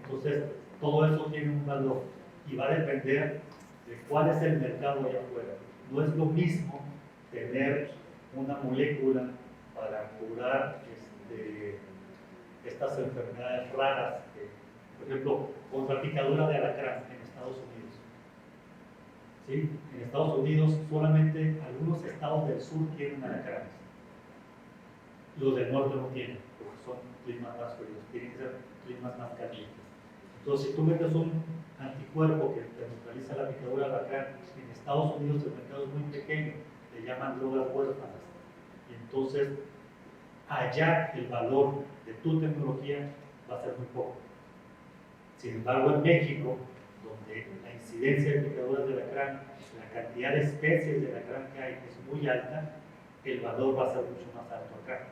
Entonces, todo eso tiene un valor y va a depender de cuál es el mercado allá afuera. No es lo mismo tener una molécula para curar estas enfermedades raras, por ejemplo, contra picadura de alacrán en Estados Unidos. ¿Sí? En Estados Unidos solamente algunos estados del sur tienen alacranes. Los del norte no tienen, porque son climas más fríos, tienen que ser climas más calientes. Entonces, si tú metes un anticuerpo que te neutraliza la picadura del alacrán, en Estados Unidos el mercado es muy pequeño, le llaman drogas huérfanas. Y entonces, allá el valor de tu tecnología va a ser muy poco. Sin embargo, en México, donde la incidencia de picaduras de alacrán, la cantidad de especies de alacrán que hay es muy alta, el valor va a ser mucho más alto acá.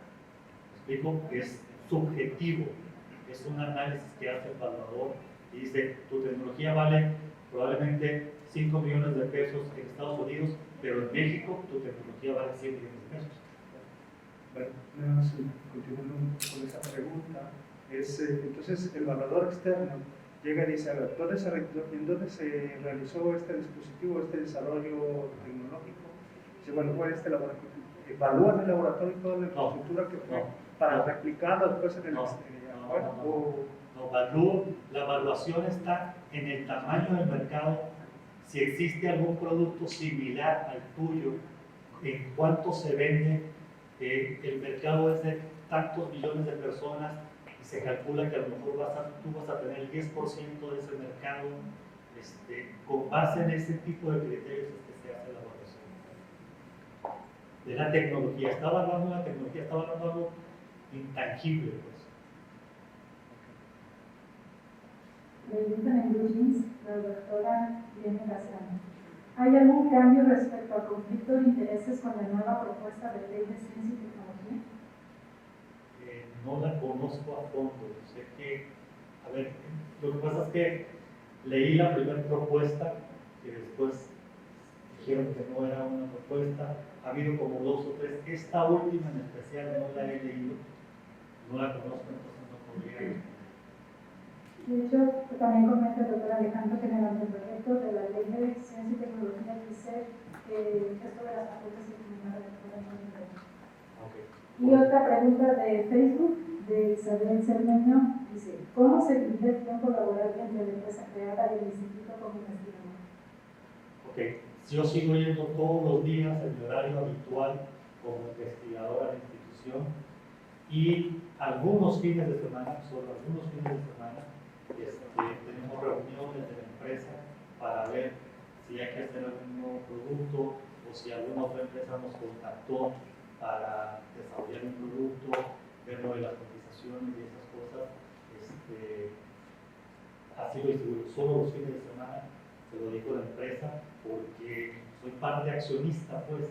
¿Me explico? Es subjetivo, es un análisis que hace el evaluador y dice, tu tecnología vale probablemente 5 millones de pesos en Estados Unidos, pero en México tu tecnología vale 100 millones de pesos.
Bueno, nada más continuando con esa pregunta, entonces el evaluador externo llega y dice, a ver, ¿en dónde se realizó este dispositivo, este desarrollo tecnológico? Dice, bueno, fue este laboratorio. ¿Evalúan el laboratorio toda la infraestructura que fue para replicarlo después en el exterior?
La evaluación está en el tamaño del mercado, si existe algún producto similar al tuyo, en cuánto se vende, el mercado es de tantos millones de personas y se calcula que a lo mejor tú vas a tener el 10% de ese mercado. Con base en ese tipo de criterios es que se hace la evaluación de la tecnología. Está evaluando la tecnología, está evaluando algo intangible, pues.
Preguntan en Blue Jeans, la doctora Irene Casano. ¿Hay algún cambio respecto al conflicto de intereses con la nueva propuesta de ley de ciencia y tecnología?
No la conozco a fondo. Sé que, a ver, lo que pasa es que leí la primera propuesta, que después dijeron que no era una propuesta. Ha habido como 2 o 3. Esta última en especial no la he leído, no la conozco, entonces no podría.
De hecho, también comenta el doctor Alejandro que en el anteproyecto de la ley de ciencia y tecnología dice esto de las facultades y comunidades. Y otra pregunta de Facebook, de Isabel Cermeño, dice, ¿cómo se divide el tiempo laboral entre la empresa creada y el instituto como investigador?
Ok, yo sigo yendo todos los días en mi horario habitual como investigador a la institución y algunos fines de semana, solo algunos fines de semana, tenemos reuniones de la empresa para ver si hay que hacer algún nuevo producto o si alguna otra empresa nos contactó para desarrollar un producto, ver lo de las cotizaciones y esas cosas. Así lo distribuyo, solo los fines de semana se lo digo a la empresa porque soy parte accionista, pues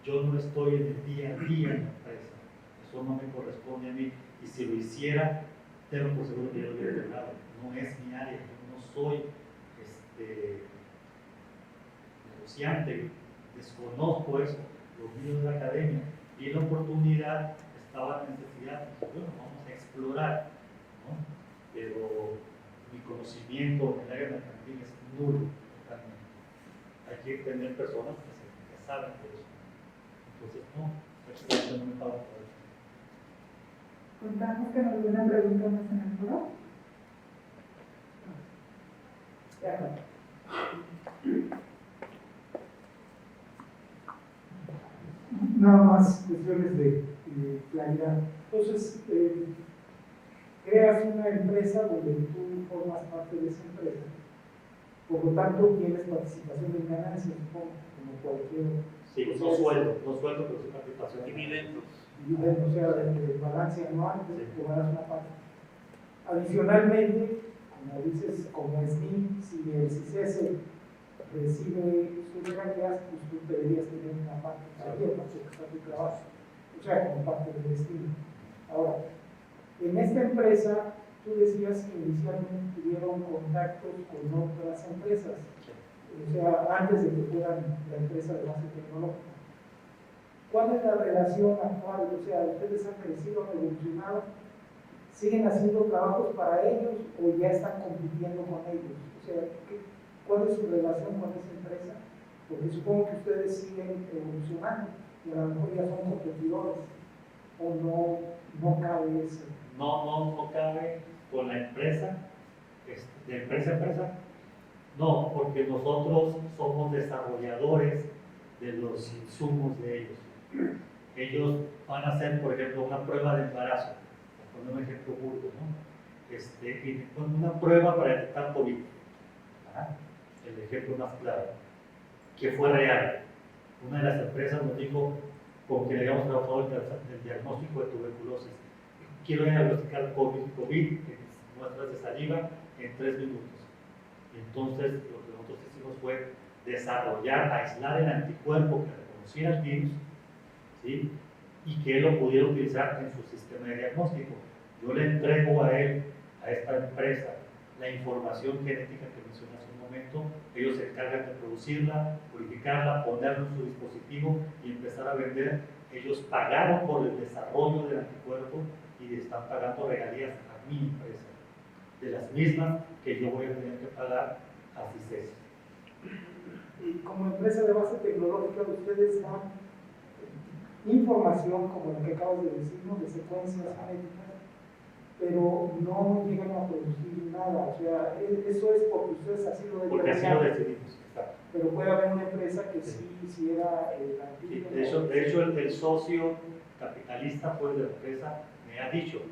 yo no estoy en el día a día en la empresa, eso no me corresponde a mí y si lo hiciera, tengo por seguro que yo lo hubiera logrado. No es mi área, yo no soy negociante, desconozco eso, los míos de la academia, vi la oportunidad, estaba la necesidad, pues, bueno, vamos a explorar, ¿no? Pero mi conocimiento en el área mercantil es nulo totalmente. Hay que tener personas que saben de eso. Entonces, no me pago por eso.
Contamos que nos dio una pregunta más en el foro.
Nada más cuestiones de claridad. Entonces, creas una empresa donde tú formas parte de esa empresa. Por lo tanto, tienes participación en ganancias, supongo, como cualquier.
Sí, no sueldo, pero sí participación.
Dividendos.
O sea, de balance anual, te ganas una parte. Adicionalmente, como dices, como SNI, si el CICESE recibe sus regalías, pues tú deberías tener una parte también, ¿no? Porque está tu trabajo. O sea, como parte del destino. Ahora, en esta empresa, tú decías que inicialmente tuvieron contactos con otras empresas, o sea, antes de que fueran la empresa de base tecnológica. ¿Cuál es la relación actual? O sea, ¿ustedes han crecido, han evolucionado? ¿Siguen haciendo trabajos para ellos o ya están compitiendo con ellos? O sea, ¿cuál es su relación con esa empresa? Porque supongo que ustedes siguen evolucionando y a lo mejor ya son competidores o no cabe eso.
No cabe con la empresa, de empresa a empresa. No, porque nosotros somos desarrolladores de los insumos de ellos. Ellos van a hacer, por ejemplo, una prueba de embarazo, poner un ejemplo burdo, ¿no? Y con una prueba para detectar COVID. El ejemplo más claro, que fue real. Una de las empresas nos dijo, con quien habíamos trabajado el diagnóstico de tuberculosis, quiero diagnosticar COVID en muestras de saliva en 3 minutos. Y entonces lo que nosotros hicimos fue desarrollar, aislar el anticuerpo que reconociera el virus, ¿sí? Y que él lo pudiera utilizar en su sistema de diagnóstico. Yo le entrego a él, a esta empresa, la información genética que mencioné hace un momento. Ellos se encargan de producirla, purificarla, ponerla en su dispositivo y empezar a vender. Ellos pagaron por el desarrollo del anticuerpo y están pagando regalías a mi empresa, de las mismas que yo voy a tener que pagar a CICES.
Y como empresa de base tecnológica, ustedes dan información como la que acabas de decir, ¿no? De secuencias genéticas, pero no llegan a producir nada. O sea, eso es porque ustedes así lo
Porque así lo
determinaron.
decidimos, exacto.
Pero puede haber una empresa que sí hiciera el
Sí,
antígeno.
de hecho el socio capitalista pues, de la empresa me ha dicho,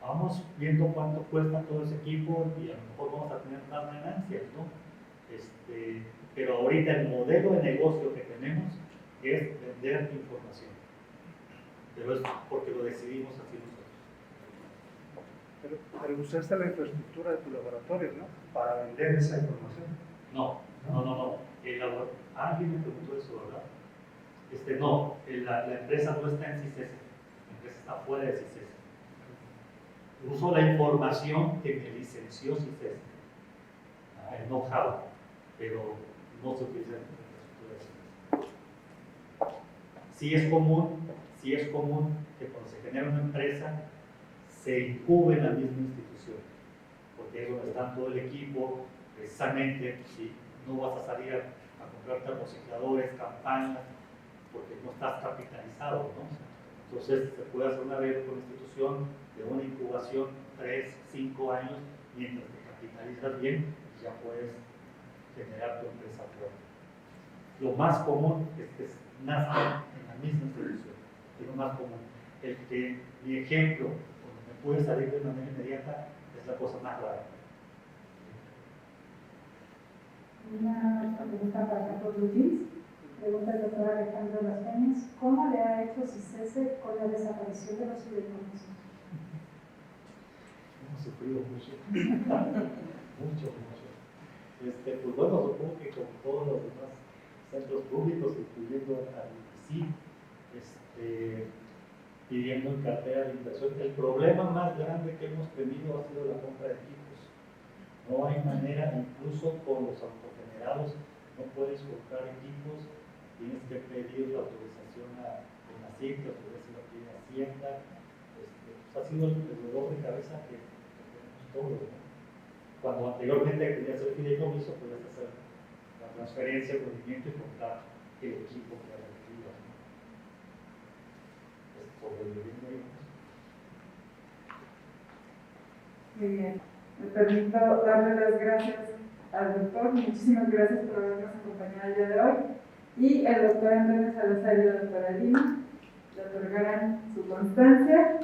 vamos viendo cuánto cuesta todo ese equipo y a lo mejor vamos a tener más ganancias, ¿no? Pero ahorita el modelo de negocio que tenemos es vender información. Pero es porque lo decidimos así nosotros.
Pero usaste la infraestructura de tu laboratorio, ¿no? Para vender esa información.
No. Alguien me preguntó eso, ¿verdad? No, la empresa no está en CICES, la empresa está fuera de CICES. Uso la información que me licenció CICES, el know-how, pero no se utiliza en la infraestructura de CICES. Sí es común que cuando se genera una empresa se incube en la misma institución, porque es donde está todo el equipo, precisamente, ¿sí? No vas a salir a comprar termocicladores, campañas, porque no estás capitalizado, ¿no? Entonces se puede hacer una red con la institución de una incubación 3, 5 años, mientras te capitalizas bien y ya puedes generar tu empresa fuera. Lo más común es que nazca en la misma institución, es lo más común. Mi ejemplo, donde me puede salir de manera inmediata, es la cosa más rara.
Una pregunta para Campos Lugins. Pregunta el doctor Alejandro Las Peñas. ¿Cómo le ha hecho CICES con la desaparición de los fideicomisos?
Hemos sufrido mucho. mucho. Pues bueno, supongo que con todos los demás centros públicos, incluyendo al ICI, pidiendo en cartera de inversión. El problema más grande que hemos tenido ha sido la compra de equipos. No hay manera, incluso con los autogenerados, no puedes comprar equipos, tienes que pedir la autorización a la CIC, que autoriza la tiene Hacienda. Ha sido el dolor de cabeza que tenemos todos, ¿no? Cuando anteriormente querías hacer fideicomiso, podías hacer la transferencia, el movimiento y comprar el equipo que requerías, ¿no? Sobreviviendo ahí.
Muy bien. Me permito darle las gracias al doctor. Muchísimas gracias por habernos acompañado el día de hoy. Y el doctor Antonio Salazar y la doctora Lima le otorgarán su constancia